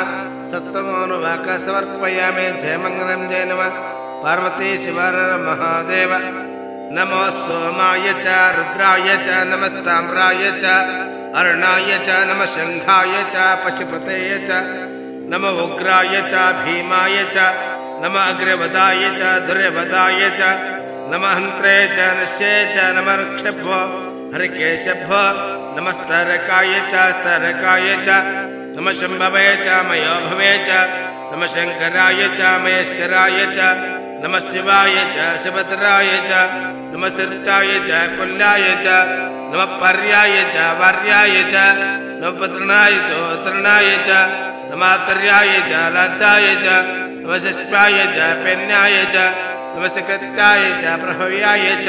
सप्तमोऽनुवाकः समर्पयामि जयमङ्गलं जय नमः पार्वती शिवर महादेव नमो सोमाय च रुद्राय च नमस्ताम्राय च अर्णाय च नमः शंखाय च पशुपतये च नमः उग्राय च भीमाय च नमः अग्रवदाय च दुर्वदाय च नमः हन्त्रे च नश्ये च नमः ऋक्षभ्यो हरिकेशभ्यो नमः स्तरकाय च स्तरकाय च नमः शम्भवे च मयोभवे च नमः शंकराय च महेश्वराय च नमः शिवाय च शिवतराय च नमः तीर्थाय च कुल्याय च नमः पर्याय च वार्याय च नमः पत्रणाय च तृणाय च नमः आतर्याय च लादाय च नमः षष्ठाय च पेन्याय च नमः सकत्याय च प्रभव्याय च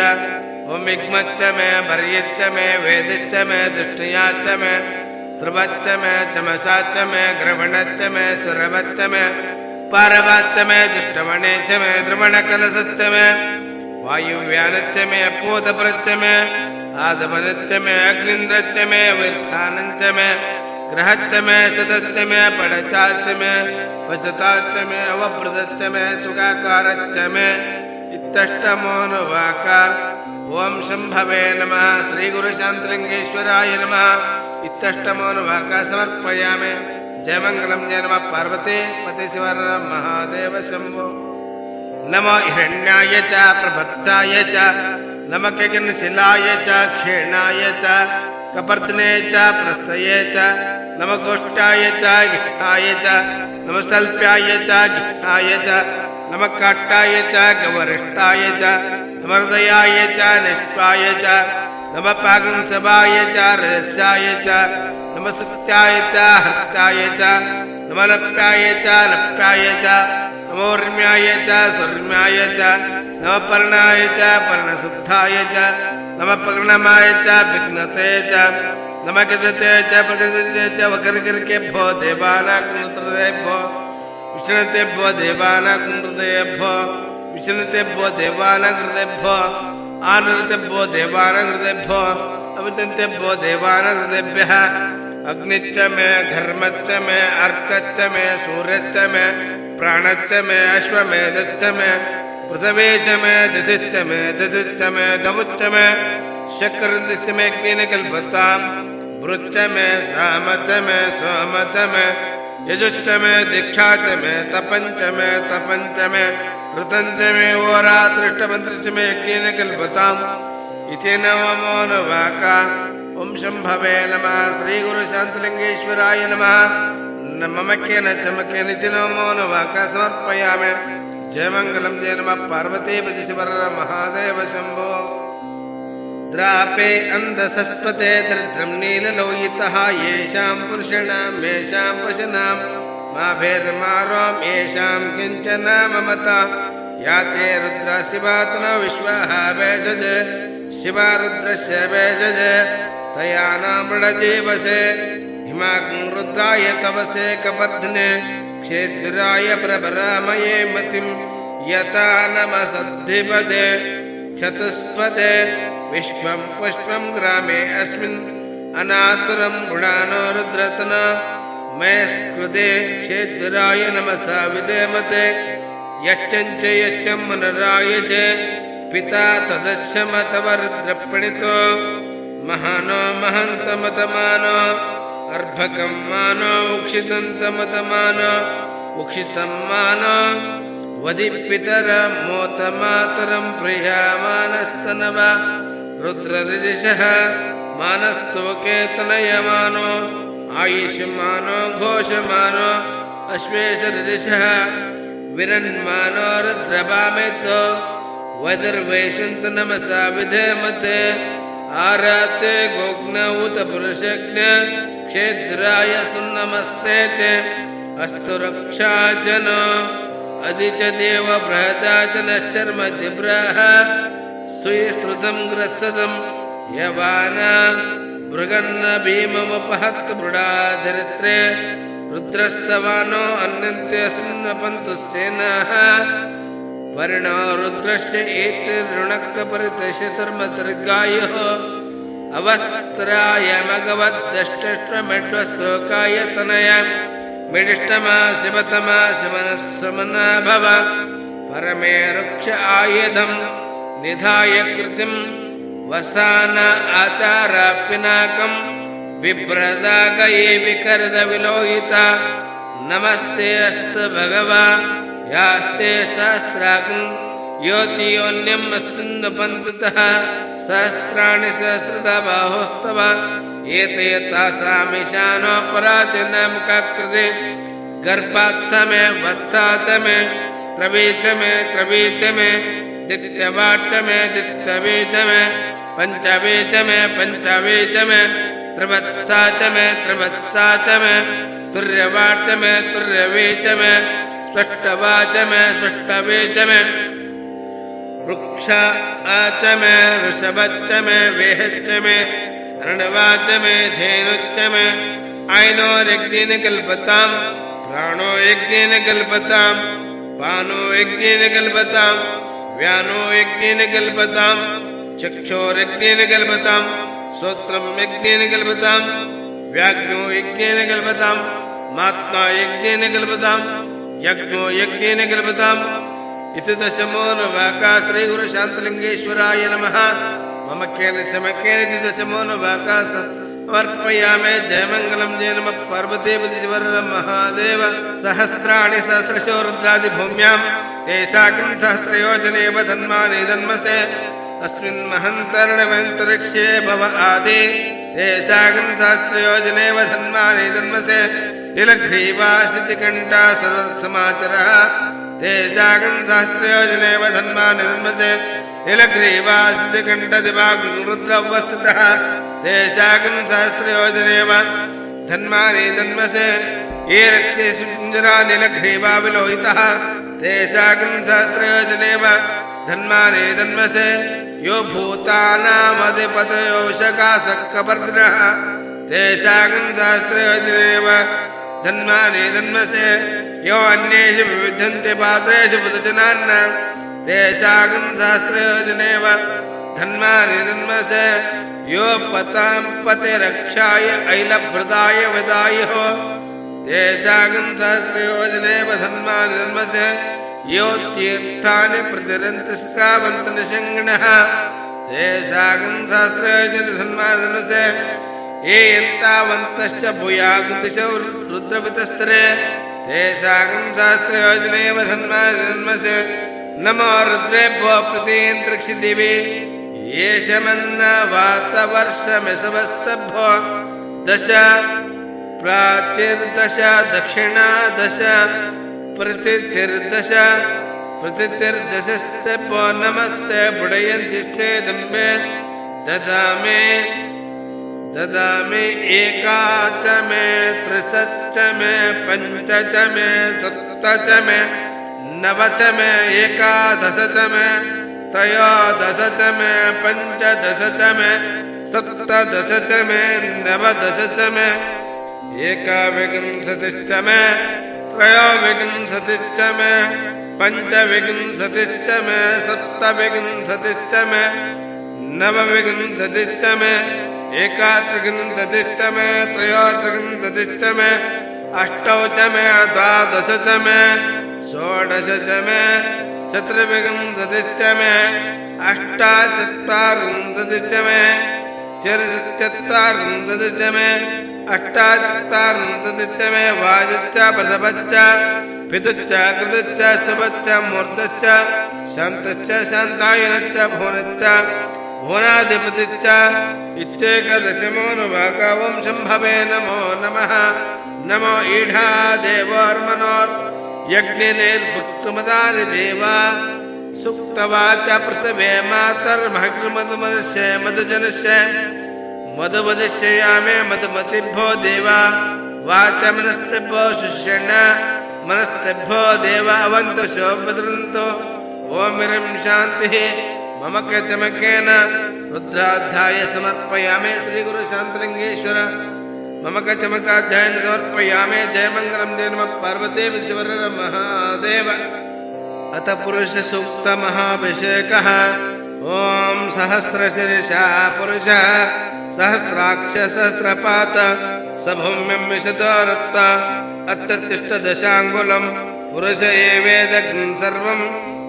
ओम विग्मच्च मे भर्यच्च मे वेदच्च मे दृष्टयाच्च मे स्रवच्च मे चमसाच्च मे ग्रवणच्च मे सुरवच्च मे पारवाच्च मे दुष्टवणेच्च मे द्रवणकलशच्च मे वायुव्यानच्च मे अपोतपरच्च मे आदमनच्च मे अग्निन्द्रच्च मे वित्थानञ्च मे ग्रहच्च मे सतच्च मे पडचाच्च मे वसताच्च मे अवभृतच्च मे सुखाकारच्च मे इत्तष्टमोऽनुवाकार ओम शंभवे नमः श्री गुरु शांतलिंगेश्वराय नमः इत्तष्टमोऽनुवाकार समर्पयामि। जय मंगलम जय नमः पार्वती पति शिवर महादेव शंभो। नमो हिरण्याय च प्रबद्धाय च नमः गगनशिलाय च क्षीणाय च कपर्दने च प्रस्थये च नमः गोष्ठाय च गिहाय च नमः सल्प्याय च गिहाय च नमः काट्टाय च गवरिष्ठाय च नमः हृदयाय च निष्पाय च नमः पागंसभाय च रजसाय च नमः सत्याय च हत्याय च नमः लप्याय च लप्याय च नमो ऊर्म्याय च सुर्म्याय च नमः पर्णाय च पर्णशुद्धाय च नमः पग्नमाय च विघ्नते च नमः गदते च प्रगदते च वक्रगर्केभ्यो देवानाकुन्द्रदेभ्यो विष्णुतेभ्यो देवानाकुन्द्रदेभ्यो विष्णुतेभ्यो देवानाकृतेभ्यो आनृतेभ्यो देवानाकृतेभ्यो अवितन्तेभ्यो देवानाकृतेभ्यः अग्निच्च मे घर्मच्च मे अर्कच्च मे सूर्यच्च मे प्राणच्च मे अश्वमेधच्च मे पृथवे च मे दितिश्च मे दितिश्च मे दमुच्च मे शक्रदिश्च मे अग्निकल्पताम् भृच्च मे सामच मे सोमच मे यजुश्च मे दीक्षा च मे तपञ्च मे तपञ्च मे ऋतञ्च मे होरात्रिष्टमन्त्रश्च मे अग्निकल्पताम् इति नमो नवाका। ओम शंभवे नमः श्री गुरु शांतलिंगेश्वराय नमः ममकेन चमकेन इति नमो नवाका समर्पयामि। जय मंगलम जय नमः पार्वती पति शिवर महादेव शंभो। द्रापे अंधसस्पते दरिद्रं नीललोहितः येषां पुरुषाणां येषां पशूनां माभेर्मारों येषां किञ्चन ममता याते रुद्र शिवात्मा विश्वाः वेशज शिवा रुद्रस्य वेशज तया नामृडजीवसे हिमाकं रुद्राय तवसे कपध्ने क्षेत्राय प्रभरामये मतिं यथा नमसद्धिपदे चतुष्पदे विश्वं पुष्पं ग्रामे अस्मिन् अनातुरं गुणानो रुद्रतन मयस्कृते क्षेत्राय नमसा विदेमते यच्चञ्च यच्चं मनराय च पिता तदश्यमतवरुद्रप्रणितो महानो महन्तमतमानो अर्भकं मानो उक्षितन्तमतमानो उक्षितं मानो वदिपितर मोतमातरं प्रियामानस्तनव रुद्ररिषः मानस्तोकेतनयमानो आयुष्मानो घोषमानो अश्वेशरिषः विरन्मानो रुद्रभामितो वदर्वैशन्त नमसा विधेमते आराते गोग्न उत पुरुषज्ञ क्षेत्राय सुन्नमस्ते ते अस्तु रक्षा जन अधिच देव बृहदाचनश्चर्म दिब्राः सुयस्तृतं ग्रसदं यवाना मृगन्न भीममुपहत् मृडाधरित्रे रुद्रस्तवानो अन्यन्त्यस्मिन्नपन्तु सेनाः वर्णो रुद्रस्य एतिर्ऋणक्तपरितशतर्मदर्गायुः अवस्त्राय मगवद्दष्टमेष्वस्तोकाय तनय मिडिष्टमा शिवतमा शिवनः भव परमे रुक्ष आयुधं निधाय कृतिं वसान आचारापिनाकं बिभ्रदाग ये विकर्द विलोहित नमस्ते अस्तु भगवा यास्ते सहस्राग्न योतियोन्यम् अस्मिन्नुपन्ततः सहस्राणि सहस्रदा बाहोस्तव एते तासामीशानो पराचनमुखकृते गर्भाच्च मे वत्साच मे त्रवीच मे त्रवीच मे दित्यवाच मे दित्यवीच मे पञ्चवीच मे पञ्चवीच मे त्रिवत्साच मे त्रिवत्साच मे तुर्यवाच मे तुर्यवीच मे स्पष्टवाच मे स्पष्टवीच मे वृक्ष आच मे वृषभच्च मे वेहच्च मे रणवाच मे धेनुच्च मे आयनो यज्ञेन कल्पतां प्राणो यज्ञेन कल्पतां पानो यज्ञेन कल्पतां व्यानो यज्ञेन कल्पतां चक्षुर्यज्ञेन कल्पतां श्रोत्रं यज्ञेन कल्पतां व्याघ्नो यज्ञेन कल्पतां मात्मा यज्ञेन कल्पतां यज्ञो यज्ञेन कल्पतां इति दशमोऽनुवाका श्रीगुरुशान्तलिङ्गेश्वराय नमः। मम केन चमकेन इति दशमोऽनुवाका समर्पयामि। जयमङ्गलं जय नमः पार्वतीपतिशिवर महादेव। सहस्राणि सहस्रशो रुद्रादिभूम्यां तेषां सहस्रयोजनेव धन्मानि धन्मसे अस्मिन् महन्तर्णमन्तरिक्षे भव आदि तेषां सहस्रयोजनेव धन्मानि धन्मसे नीलग्रीवासितिकण्ठा सर्वसमाचरः तेषां सहस्रयोजनेव धन्मानि धन्मसे नीलग्रीवासितिकण्ठदिवाग् रुद्रवस्थितः तेषां सहस्रयोजनेव धन्मानि धन्मसे ये रक्षेषु कुञ्जरा नीलग्रीवा विलोहितः तेषां सहस्रयोजनेव धन्मानि धन्मसे यो भूतानामधिपतयो शकाशक्कपर्दिनः तेषां सहस्रयोजनेव धन्मानि धन्मसे यो अन्येषु विविध्यन्ते पात्रेषु बुधजनान्नां तेषां सहस्रयोजनेव धन्मानि धन्मसे यो पतां पतिरक्षाय ऐलभृताय विदायुः तेषां सहस्रयोजनेव धन्मानि धन्मसे यो तीर्थानि प्रतिरन्ति श्रावन्ति निषङ्गिणः तेषां सहस्रयोजनेव धन्मानि धन्मसे ये यन्तावन्तश्च भूयागुदिशो रुद्रवितस्तरे तेषां सहस्रयोजनेव धन्मानि धन्मसे नमो रुद्रेभ्यो प्रतीन्त्रिक्षिदिवि येषमन्नवातवर्षमिषवस्तभ्यो दश प्राचिर्दश दक्षिणा दश प्रतितिर्दश प्रतितिर्दशस्तेभ्यो नमस्ते बुडयन्तिष्ठे दम्बे ददामि एका च मे त्रिशच्च मे पञ्च च मे सप्त च मे नव च मे एकादश च मे त्रयोदश च मे पञ्चदश च मे सप्तदश च मे नवदश च मे एकाविंशतिश्च मे त्रयोविंशतिश्च मे पञ्चविंशतिश्च मे सप्तविंशतिश्च मे नवविंशतिश्च मे एकात्रिंशतिश्च मे त्रयोत्रिंशतिश्च मे अष्टौ च मे द्वादश च मे षोडश च मे चतुर्विंशतिश्च मे अष्टाचत्वारिंशतिश्च मे चतुश्चत्वारिंशतिश्च मे अष्टाचत्वारिंशतिश्च मे वाजच्च प्रसवच्च पितुश्च कृतुश्च शुभच्च मूर्धश्च शान्तश्च शान्तायनश्च भुवनश्च भुवनाधिपतिश्च इत्येकदशमोऽनुवाका ओं शम्भवे नमो नमः। नमो ईढा देवोर्मनोर् यज्ञनिर्भुक्तमदानि देवा सुक्तवाच पृथ्वे मातर्महग्रमधुमनुष्य मधुजनस्य मधुवदिष्ययामे मधुमतिभ्यो देवा वाचमनस्तेभ्यो शिष्यण मनस्तेभ्यो देवा अवन्तु शोभद्रन्तु ओम ह्रीं शान्तिः। मम कचमकेन रुद्राध्याय समर्पयामि श्रीगुरुशान्तलिङ्गेश्वर मम कचमकाध्यायं समर्पयामि। जयमङ्गलं जय नमः पार्वतीपतिशिवर महादेव। अथ पुरुषसूक्तमहाभिषेकः। ॐ सहस्रशीर्षः पुरुषः सहस्राक्ष सहस्रपात स भूम्यं विशदो रत्वा अत्तिष्ठदशाङ्गुलं पुरुष एवेदग्ं सर्वं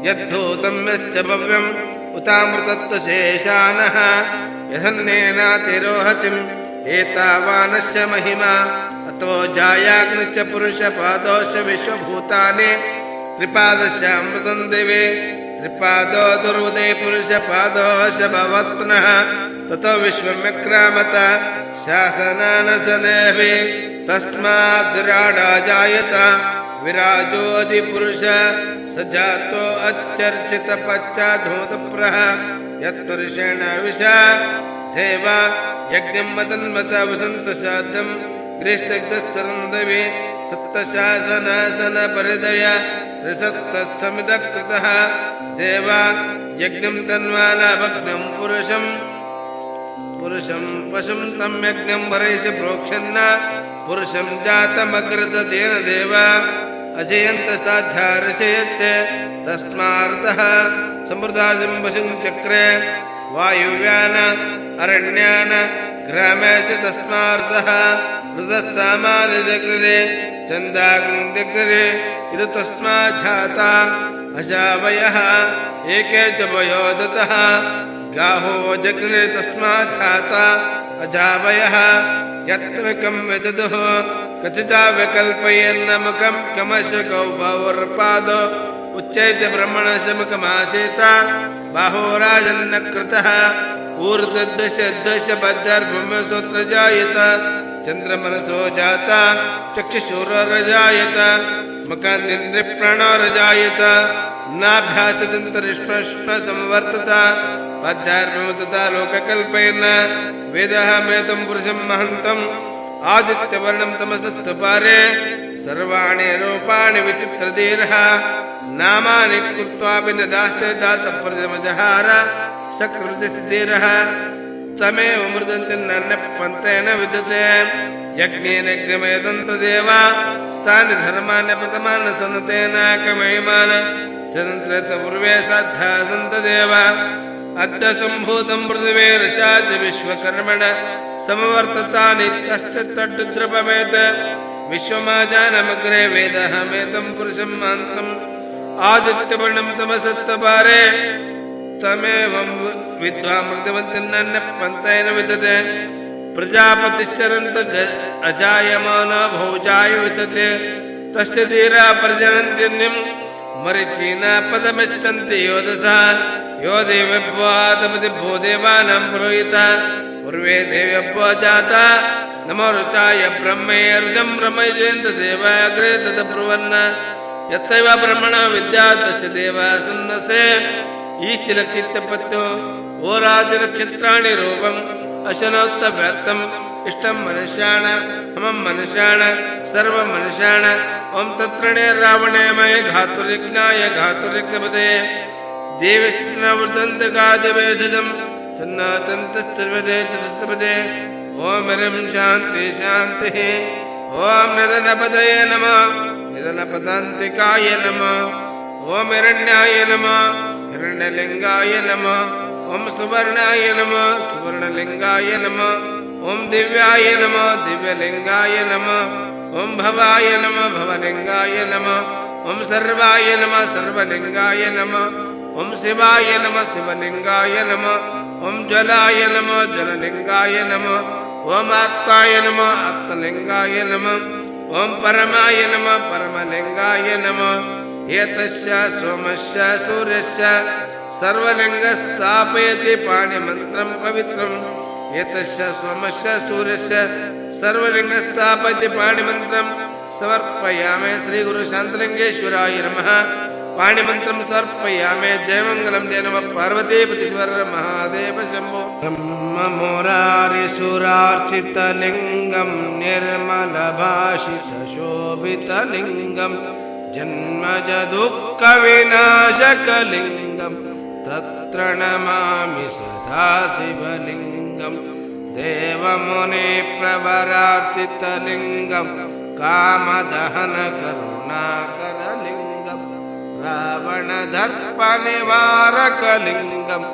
यद्धूतं यश्च भव्यम् उतामृतत्वशेषानः यथन्नेनातिरोहतिं एतावानस्य महिमा अतो जायाग्नि च पुरुषपादोश्च विश्वभूतानि त्रिपादस्य अमृतं दिवे त्रिपादो दुर्वदे पुरुषपादोश्च भवत् पुनः ततो विश्वम्यक्रामत शासनानसनेभि तस्माद् विराडा जायत विराजोऽधिपुरुष स जातो अच्छर्चित पश्चाद्धूतप्रः यत्पुरुषेण विशा देव यज्ञं मतन्मत वसन्तशाद्यं गृष्टग्धस्सरन्दवे सप्तशासनासन परिदय त्रिसप्तसमिदकृतः देव यज्ञं तन्वानाभग्नं पुरुषं पशुं तं यज्ञं वरैष प्रोक्षन्न पुरुषं जातमग्रतेन देव अजयन्त साध्या ऋषयच्च तस्मार्तः समृद्धाजं वशं चक्रे वायुव्यान अरण्यान ग्रामे च तस्मार्तः ऋतस्सामान्यजग्रे चन्दाग्निजग्रे इति तस्माज्जाता अशावयः एके च वयोदतः गाहो जग्रे तस्माज्जाता अजावयः यत्र कं विदुः कथिता विकल्पयन्नमुखं कमशकौ भवोर्पादो उच्चैते ब्रह्मणशमुखमासीत बाहोराजन्न कृतः ऊर्ध्वदश बद्धर्भूमसूत्र जायत चन्द्रमनसो जाता चक्षुषूरजायत मकान्दिन्द्रिप्रणोरजायत नाभ्यासदन्तरिष्ण संवर्तत बद्धार्भूतता लोककल्पेन वेदः मेतं पुरुषं महन्तम् आदित्यवर्णं तमसस्तपारे सर्वाणि रूपाणि विचित्रधीरः नामानि कृत्वापि न दास्ते दातप्रजमजहार सकृतिस्थिरः तमेव मृदन्ति नन्यपन्थेन विद्यते यज्ञेन यज्ञमेदन्तदेव स्थानि धर्माणि प्रथमान् सन्तेन कमहिमान सन्त्रत पूर्वे साध्या सन्तदेव अद्य सम्भूतं पृथिवे रचा च विश्वकर्मण समवर्ततानि तष्टद्रुपमेत विश्वमाजानमग्रे वेदहमेतं पुरुषं महान्तम् आदित्यवर्णं तमसस्तपारे तमेवं विद्वामृतवन्तिन्नन्यपन्थेन विद्यते प्रजापतिश्चरन्त अजायमानो भोजाय विद्यते तस्य धीरा प्रजनन्त्यन्यं मरीचीना पदमिच्छन्ति योधसा यो देवेभ्यो देवानां पुरोहिता पूर्वे देवेभ्यो जाता नमो रुचाय ब्रह्मये रुजं ब्रह्मयेन्द्र देवाग्रे तदब्रुवन्न यत्सैव ब्रह्मणा विद्या तस्य देवा सन्नसे ईशिलकित्यपत्यो ओरादिनक्षत्राणि रूपम् अशनोक्तव्यक्तम् इष्टं मनुष्याण हमं मनुष्याण सर्वं मनुष्याण ओं तत्रणे रावणे मये घातुर्यज्ञाय घातुर्यज्ञपदे देवस्नवृदन्तगादिवेशजं तन्नातन्तस्तपदे चतुस्तपदे ओं हरिं शान्ति शान्तिः ओं निधनपदये नमः निधनपदान्तिकाय नमः ओं हिरण्याय नमः हिरण्यलिङ्गाय नमः ओं सुवर्णाय नमः सुवर्णलिङ्गाय नमः ओं दिव्याय नमः दिव्यलिङ्गाय नमः ओं भवाय नमः भवलिङ्गाय नमः ओं सर्वाय नमः सर्वलिङ्गाय नमः ओं शिवाय नमः शिवलिङ्गाय नमः ओं ज्वलाय नमः जललिङ्गाय नमः ओं आत्माय नमः आत्मलिङ्गाय नमः ओं परमाय नमः परमलिङ्गाय नमः एतस्य सोमस्य सूर्यस्य सर्वलिङ्गस्थापयति पाणिमन्त्रं पवित्रम् एतस्य सोमस्य सूर्यस्य सर्वलिङ्गस्थापयति पाणिमन्त्रं समर्पयामि श्रीगुरु शान्तलिङ्गेश्वराय नमः पाणिमन्त्रं समर्पयामि जयमङ्गलं जय नमः पार्वतीपतिश्वर महादेव शम्भो ब्रह्ममुरारिसुरार्चितलिङ्गं निर्मलभाषितशोभितलिङ्गं जन्मज दुःखविनाशकलिङ्गं तत्र नमामि सदा शिवलिङ्गं देवमुनिप्रवरार्चितलिङ्गं कामदहनकरुणाकरलिङ्गं रावणदर्पनिवारकलिङ्गं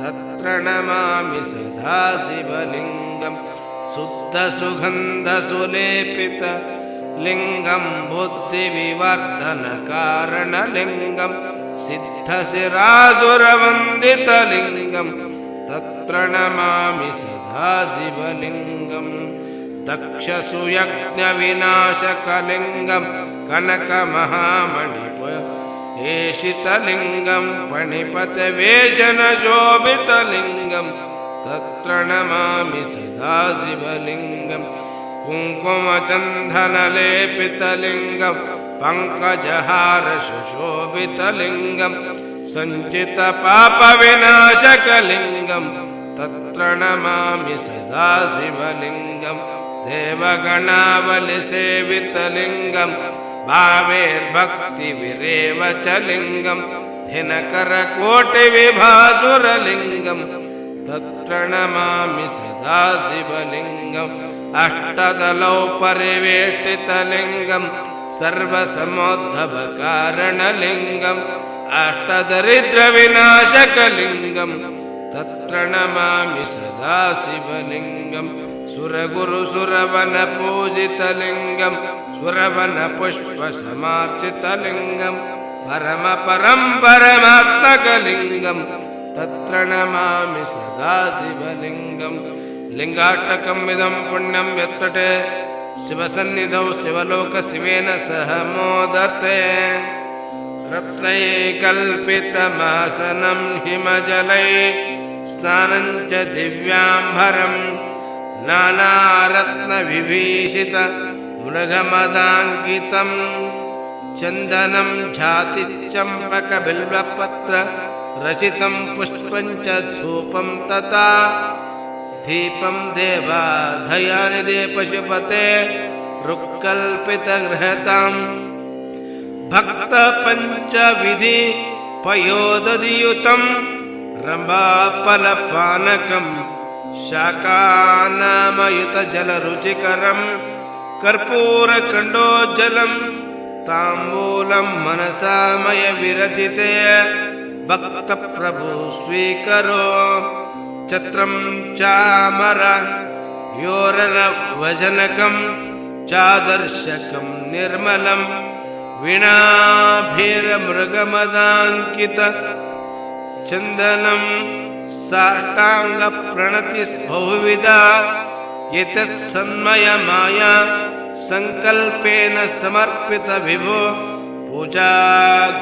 तत्र नमामि सदा शिवलिङ्गं शुद्धसुगन्धसुलेपितलिङ्गं बुद्धिविवर्धनकारणलिङ्गं सिद्धशिरासुरवन्दितलिङ्गं तत्र नमामि सदा ಸದಾ ಶಿವಲಿಂಗಂ ದಕ್ಷಸುಯಜ್ಞವಿನಾಶಕಲಿಂಗಂ ಕನಕಮಹಾಮಣಿಪ ಏಷಿತಲಿಂಗಂ ಪಣಿಪತವೇಷನಶೋಭಿತಲಿಂಗಂ ತತ್ರ ನಮಾಮಿ ಸದಾ ಶಿವಲಿಂಗಂ ಕುಂಕುಮಚಂದನಲೇಪಿತಲಿಂಗಂ ಪಂಕಜಹಾರ ಸುಶೋಭಿತಲಿಂಗಂ ಸಂಚಿತ ಪಾಪವಿನಾಶಕಲಿಂಗಂ ತತ್ರ ನಮಾಮಿ ಸದಾ ಶಿವಲಿಂಗಂ ದೇವಗಣಾವಲಿಸೇವಿತಲಿಂಗಂ ಭಾವೇರ್ಭಕ್ತಿವಿರೇವ ಚ ಲಿಂಗಂ ದಿನಕರಕೋಟಿವಿಭಾಸುರಲಿಂಗಂ ತತ್ರ ನಮಾಮಿ ಸದಾ ಶಿವಲಿಂಗಂ ಅಷ್ಟದಲೌ ಪರಿವೇಷ್ಟಿತಲಿಂಗಂ ಸರ್ವಸಮೋದ್ಭವಕಾರಣಲಿಂಗಂ ಅಷ್ಟದರಿದ್ರವಿನಾಶಕಲಿಂಗಂ ತತ್ರ ನಮಾಮಿ ಸದಾ ಶಿವಲಿಂಗಂ ಸುರಗುರುಸುರವನ ಪೂಜಿತಲಿಂಗಂ ಸುರವನ ಪುಷ್ಪ ಸಮಾರ್ಚಿತಲಿಂಗಂ ಪರಮ ಪರಂ ಪರಮಾತ್ಮಕಲಿಂಗಂ ತತ್ರ ನಮಾಮಿ ಸದಾ ಶಿವಲಿಂಗಂ ಲಿಂಗಾಷ್ಟಕಂ ಇದಂ ಪುಣ್ಯಂ ಯತ್ತಟೆ ಶಿವಸನ್ನಿಧೌ ಶಿವಲೋಕ ಶಿವೇನ ಸಹ ಮೋದತೆ ರತ್ನೈ ಕಲ್ಪಿತಮಾಸನಂ ಹಿಮಜಲೈ ಸ್ನಾನಂಚ ದಿವ್ಯಾಂಬರಂ ನಾನಾರತ್ನ ವಿಭೀಷಿತ ಮೃಗಮದಾಂಕಿತಂ ಚಂದನಂ ಛಾತಿ ಚಂಪಕ ಬಿಲ್ವಪತ್ರ ರಚಿತಂ ಪುಷ್ಪಂಚ ಧೂಪಂ ತಥಾ ದೀಪಂ ದೇವಾಧಯಾನಿದೆ ಪಶುಪತೆ ಋಕ್ಕಲ್ಪಿತಗೃಹತಾಂ ಭಕ್ತ ಪಂಚವಿಧಿ ಪಯೋದಧಿಯುತಂ ರಂಭಾಫಲಪಾನಕಂ ಶಾಕಾನಾಮಯುತ ಜಲರುಚಿಕರಂ ಕರ್ಪೂರಕಂಡೋಜ್ಜಲಂ ತಾಂಬೂಲಂ ಮನಸಾಮಯ ವಿರಚಿತೆ ಭಕ್ತ ಪ್ರಭು ಸ್ವೀಕರೋ ಛತ್ರಂ ಚಾಮರ ಯೋರನ ವಜನಕಂ ಚಾದರ್ಶಕಂ ನಿರ್ಮಲಂ ವೀಣಾಭೀರಮೃಗಮದಾಂಕಿತ ಚಂದನಂ ಸಾಷ್ಟಾಂಗ ಪ್ರಣತಿ ಬಹುವಿಧ ಏತತ್ ಸನ್ಮಯ ಮಾಯಾ ಸಂಕಲ್ಪೇನ ಸಮರ್ಪಿತ ವಿಭೋ ಪೂಜಾ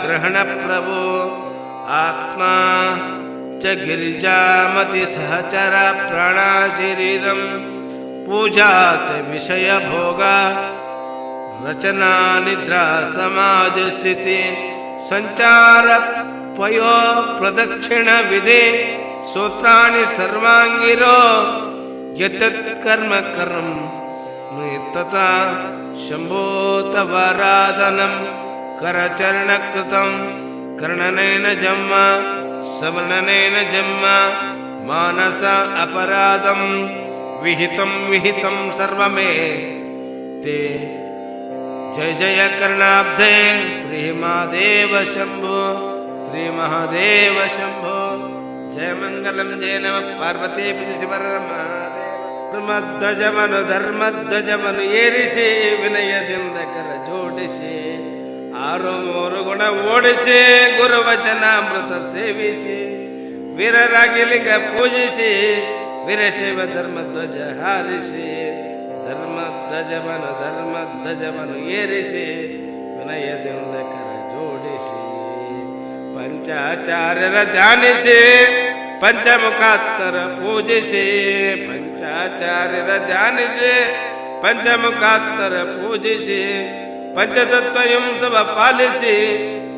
ಗ್ರಹಣ ಪ್ರಭೋ ಆತ್ಮಾ ಚ ಗಿರಿಜಾಮತಿ ಸಹಚರ ಪ್ರಾಣ ಶರೀರಂ ಪೂಜಾತ ವಿಷಯ ಭೋಗ ರಚನಾ ನಿದ್ರಾ ಸಮಾಜ ಸ್ಥಿತಿ ಸಂಚಾರ ಪಯೋ ಪ್ರದಕ್ಷಿಣ ವಿಧಿ ಸೂತ್ರಾಣಿ ಸರ್ವಾಂಗಿರೋ ಯತತ್ ಕರ್ಮ ಕರ್ಮ ತಥಾ ಶಂಭೋತವರಾಧನಂ ಕರಚರಣಕೃತಂ ಕರ್ಣನೇನ ಜನ್ಮ ಸಮನನೇನ ಜನ್ಮ ಮಾನಸ ಅಪರಾಧಂ ವಿಹಿತಂ ವಿಹಿತಂ ಸರ್ವಮೇ ತೇ ಜಯ ಜಯ ಕರ್ಣಾಬ್ಧೇ ಶ್ರೀ ಮಹಾದೇವ ಶಂಭೋ ಶ್ರೀ ಮಹಾದೇವ ಶಂಭೋ ಜಯ ಮಂಗಲಂ ಜಯ ನಮಃ ಪಾರ್ವತೀ ಶಿವರ ಧರ್ಮಧ್ವಜವನು ಧರ್ಮಧ್ವಜವನು ಏರಿಸಿ ವಿನಯದಿಂದ ಕರ ಜೋಡಿಸಿ ಆರು ಮೂರು ಗುಣ ಓಡಿಸಿ ಗುರುವಚನಾಮೃತ ಸೇವಿಸಿ ವೀರರಾಗಿ ಲಿಂಗ ಪೂಜಿಸಿ ವೀರಶೈವ ಧರ್ಮಧ್ವಜ ಹಾರಿಸಿ ಧರ್ಮಧ್ವಜವನು ಏರಿಸಿ ವಿನಯದಿಂದ ಕರ ಜೋಡಿಸಿ ಪಂಚಾಚಾರ್ಯರ ಧ್ಯಾನಿಸಿ ಪಂಚಮುಖಾತ್ತರ ಪೂಜಿಸಿ ಪಂಚಾಚಾರ್ಯರ ಧ್ಯಾನಿಸಿ ಪಂಚಮುಖಾತ್ತರ ಪೂಜಿಸಿ ಪಂಚತತ್ವಯುಂಸವ ಪಾಲಿಸಿ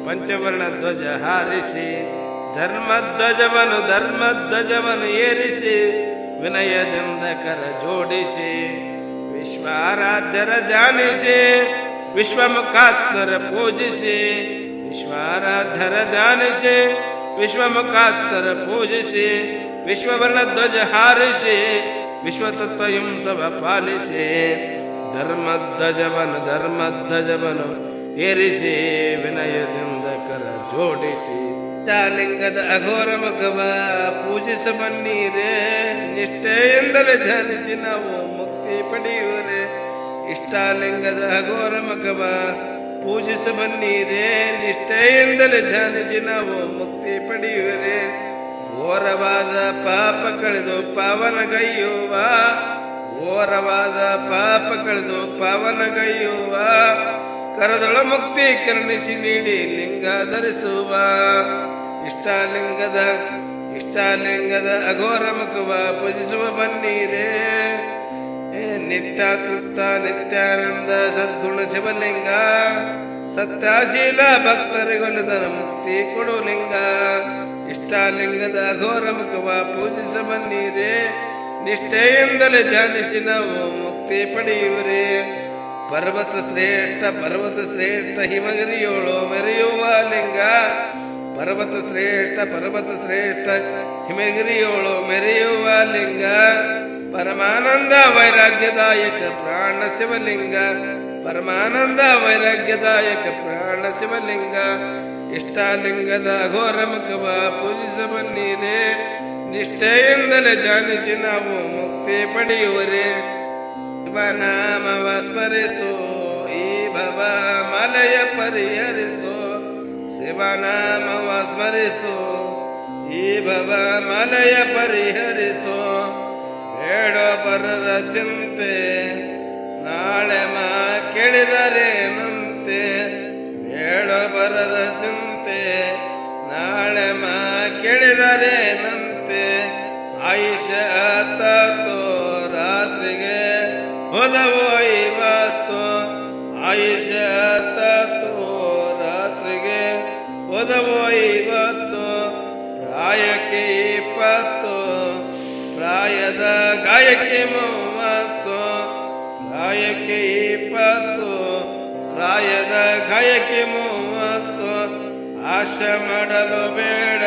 ಪಂಚವರ್ಣ ಧ್ವಜ ಹಾರಿಸಿ ಧರ್ಮಧ್ವಜವನು ಏರಿಸಿ ವಿನಯದಿಂದ ಕರ ಜೋಡಿಸಿ ವಿಶ್ವಾರಾಧ್ಯರ ಧ್ಯಾನಿಸಿ ವಿಶ್ವಮುಖಾತ್ಮರ ಪೂಜಿಸಿ ವಿಶ್ವಾರಾಧ್ಯರ ಧ್ಯಾನಿಸಿ ವಿಶ್ವಮುಖಾತ್ಮರ ಪೂಜಿಸಿ ವಿಶ್ವವರ್ಣ ಧ್ವಜ ಹಾರಿಸಿ ವಿಶ್ವತತ್ವಯುಂಸವ ಪಾಲಿಸಿ ಧರ್ಮಧ್ವಜವನು ಏರಿಸಿ ವಿನಯದಿಂದ ಕರ ಜೋಡಿಸಿ ಲಿಂಗದ ಅಘೋರ ಮುಖವ ಪೂಜಿಸ ಬನ್ನೀರೇ ನಿಷ್ಠೆಯಿಂದಲೇ ಧ್ಯಾನಿಸಿ ನಾವು ಮುಕ್ತಿ ಪಡೆಯುವರೆ ಇಷ್ಟಾಲಿಂಗದ ಅಘೋರ ಮುಖವ ಪೂಜಿಸ ಬನ್ನೀರೇ ನಿಷ್ಠೆಯಿಂದಲೇ ಧ್ಯಾನಿಸಿ ನಾವು ಮುಕ್ತಿ ಪಡೆಯುವರೆ ಘೋರವಾದ ಪಾಪ ಕಳೆದು ಪಾವನಗೈಯುವ, ಘೋರವಾದ ಪಾಪ ಕಳೆದು ಪಾವನಗೈಯುವ, ಕರದೊಳ ಮುಕ್ತಿ ಕರುಣಿಸಿ ನೀಡಿ ಲಿಂಗ ಧರಿಸುವ, ಇಷ್ಟಾಲಿಂಗದ ಅಘೋರ ಮುಖವ ಪೂಜಿಸುವ ಬನ್ನೀರೇ. ನಿತ್ಯ ತೃಪ್ತ ನಿತ್ಯಾನಂದ ಸದ್ಗುಣ ಶಿವಲಿಂಗ, ಸತ್ಯಾಶೀಲ ಭಕ್ತರಿಗೊಲಿದರ ಮುಕ್ತಿ ಕೊಡು ಲಿಂಗ. ಇಷ್ಟಾಲಿಂಗದ ಅಘೋರ ಮುಖವ ಪೂಜಿಸ ಬನ್ನೀರೇ, ನಿಷ್ಠೆಯಿಂದಲೇ ಧ್ಯಾನಿಸಿ ನಾವು ಮುಕ್ತಿ ಪಡೆಯುವರೇ. ಪರ್ವತ ಶ್ರೇಷ್ಠ ಹಿಮಗಿರಿಯೋಳು ಮೆರೆಯುವ ಲಿಂಗ, ಪರ್ವತ ಶ್ರೇಷ್ಠ ಹಿಮಗಿರಿಯೋಳು ಮೆರೆಯುವ ಲಿಂಗ, ಪರಮಾನಂದ ವೈರಾಗ್ಯದಾಯಕ ಪ್ರಾಣ ಶಿವಲಿಂಗ, ಪರಮಾನಂದ ವೈರಾಗ್ಯದಾಯಕ ಪ್ರಾಣ ಶಿವಲಿಂಗ. ಇಷ್ಟಾಲಿಂಗದ ಅಘೋರ ಮುಖವ ಪೂಜಿಸ ಬನ್ನೀರೇ, ನಿಷ್ಠೆಯಿಂದಲೇ ಧ್ಯಾನಿಸಿ ನಾವು ಮುಕ್ತಿ ಪಡೆಯುವರೇ. ಶಿವನಾಮವ ಸ್ಮರಿಸೋ ಈ ಭವ ಮಲಯ ಪರಿಹರಿಸೋ, ಶಿವನಾಮವ ಸ್ಮರಿಸೋ ಈ ಭವ ಮಲಯ ಪರಿಹರಿಸೋ. ಬೇಡೋ ಪರರ ಚಿಂತೆ ನಾಳೆ ಮಾ ಕೇಳಿದರೇನಂತೆ, ಬೇಡೋ ಪರರ ಚಿಂತೆ ನಾಳೆ ಮಾ ಕೇಳಿದರೇನಂತೆ. ಆಯುಷ್ಯ ತಾತೋ ರಾತ್ರಿಗೆ ಹೋದವೋ ಇವತ್ತು, ಆಯುಷ್ಯ ತಾತೋ ರಾತ್ರಿಗೆ ಹೋದವೋ ಇವತ್ತು. ಪ್ರಾಯಕ್ಕೆ 20 ಪ್ರಾಯದ ಗಾಯಕ್ಕೆ 30, ಪ್ರಾಯಕ್ಕೆ 20 ಪ್ರಾಯದ ಗಾಯಕ್ಕೆ 30. ಆಶೆ ಮಾಡಲು ಬೇಡ,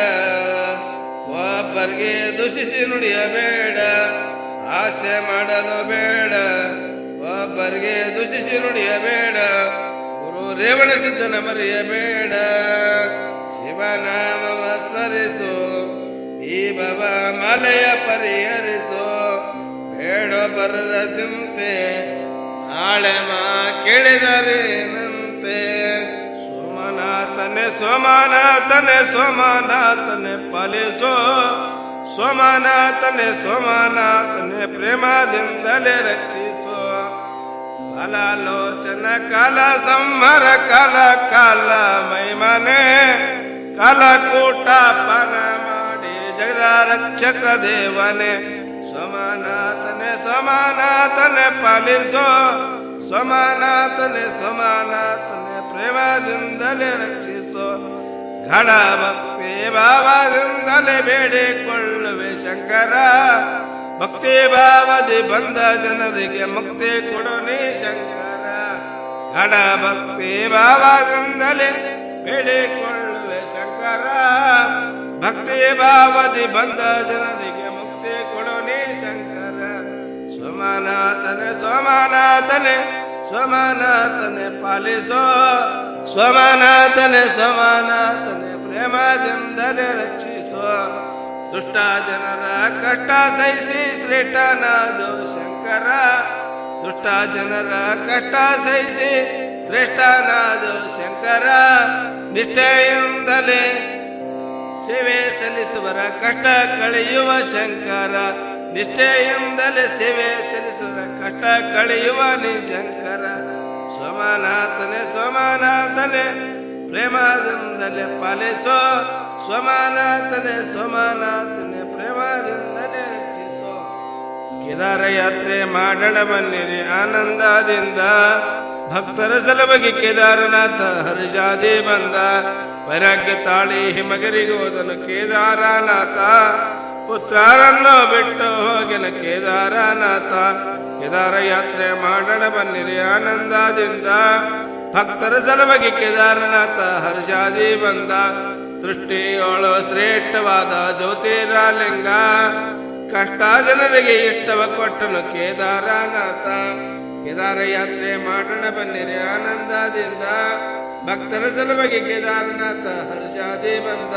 ಒಬ್ಬರಿಗೆ ದೂಷಿಸಿ ನುಡಿಯಬೇಡ. ಆಸೆ ಮಾಡಲು ಬೇಡ, ಒಬ್ಬರಿಗೆ ದೂಷಿಸಿ ನುಡಿಯಬೇಡ. ಗುರು ರೇವಣ ಸಿದ್ಧನ ಮರೆಯಬೇಡ. ಶಿವನಾಮವ ಸ್ಮರಿಸು ಈ ಭವ ಮಲಯ ಪರಿಹರಿಸೋ. ಬೇಡ ಪರರ ಚಿಂತೆ ನಾಳೆ ಮಾ ಕೇಳಿದರೇನಂತೆ. ಸೋಮನಾಥನೆ ಪಾಲಿಸೋ, ಸೋಮನಾಥನೆ ಪ್ರೇಮದಿಂದಲೇ ರಕ್ಷಿಸೋ. ಕಾಲಾಲೋಚನ ಕಾಲ ಸಂಹಾರ ಕಾಲ ಮೈಮನೆ, ಕಾಲಕೂಟ ಪಾನ ಮಾಡಿ ಜಗದ ರಕ್ಷಕ ದೇವನೇ. ಸೋಮನಾಥನೆ ಪಾಲಿಸೋ, ಸೋಮನಾಥನೆ ಪ್ರೇಮದಿಂದಲೇ ರಕ್ಷಿಸೋ. ಘಡ ಭಕ್ತಿ ಭಾವದಿಂದಲೇ ಬೇಡಿಕೊಳ್ಳುವೆ ಶಂಕರ, ಭಕ್ತಿ ಭಾವದಿ ಬಂದ ಜನರಿಗೆ ಮುಕ್ತಿ ಕೊಡು ನೀ ಶಂಕರ. ಘಡ ಭಕ್ತಿ ಭಾವದಿಂದಲೇ ಬೇಡಿಕೊಳ್ಳುವೆ ಶಂಕರ, ಭಕ್ತಿ ಭಾವದಿ ಬಂದ ಜನರಿಗೆ ಮುಕ್ತಿ ಕೊಡು ನೀ ಶಂಕರ. ಸೋಮನಾಥನೆ ಪಾಲಿಸೋ, ಸೋಮನಾಥನೆ ಪ್ರೇಮದಿಂದಲೇ ರಕ್ಷಿಸೋ. ದುಷ್ಟ ಜನರ ಕಷ್ಟ ಸಹಿಸಿ ಶ್ರೇಷ್ಠನಾದೋ ಶಂಕರ, ದುಷ್ಟ ಜನರ ಕಷ್ಟ ಸಹಿಸಿ ಶ್ರೇಷ್ಠನಾದೋ ಶಂಕರ. ನಿಷ್ಠೆಯಿಂದಲೇ ಸೇವೆ ಸಲ್ಲಿಸುವರ ಕಷ್ಟ ಕಳೆಯುವ ಶಂಕರ, ನಿಷ್ಠೆಯಿಂದಲೇ ಸೇವೆ ಸಲ್ಲಿಸುವರ ಕಷ್ಟ ಕಳೆಯುವ ನೀ ಶಂಕರ. ಸೋಮನಾಥನೆ ಪ್ರೇಮದಿಂದಲೇ ಪಾಲಿಸೋ, ಸೋಮನಾಥನೆ ಪ್ರೇಮದಿಂದಲೇ ರಕ್ಷಿಸೋ. ಕೇದಾರ ಯಾತ್ರೆ ಮಾಡೋಣ ಬನ್ನಿರಿ ಆನಂದದಿಂದ, ಭಕ್ತರ ಸಲುವಾಗಿ ಕೇದಾರನಾಥ ಹರ್ಷಾದಿ ಬಂದ. ವೈರಾಗ್ಯ ತಾಳಿ ಹಿಮಗಿರಿಗೆ ಹೋದನು ಕೇದಾರನಾಥ, ಪುತ್ರರನ್ನು ಬಿಟ್ಟು ಹೋಗಿನ ಕೇದಾರನಾಥ. ಕೇದಾರ ಯಾತ್ರೆ ಮಾಡೋಣ ಬನ್ನಿರಿ ಆನಂದದಿಂದ, ಭಕ್ತರ ಸಲುವಾಗಿ ಕೇದಾರನಾಥ ಹರ್ಷಾದಿ ಬಂದ. ಸೃಷ್ಟಿಯೊಳು ಶ್ರೇಷ್ಠವಾದ ಜ್ಯೋತಿರ್ಲಿಂಗ, ಕಷ್ಟ ಜನರಿಗೆ ಇಷ್ಟವ ಕೊಟ್ಟನು ಕೇದಾರನಾಥ. ಕೇದಾರ ಯಾತ್ರೆ ಮಾಡೋಣ ಬನ್ನಿರಿ ಆನಂದದಿಂದ, ಭಕ್ತರ ಸಲುವಾಗಿ ಕೇದಾರನಾಥ ಹರ್ಷಾದಿ ಬಂದ.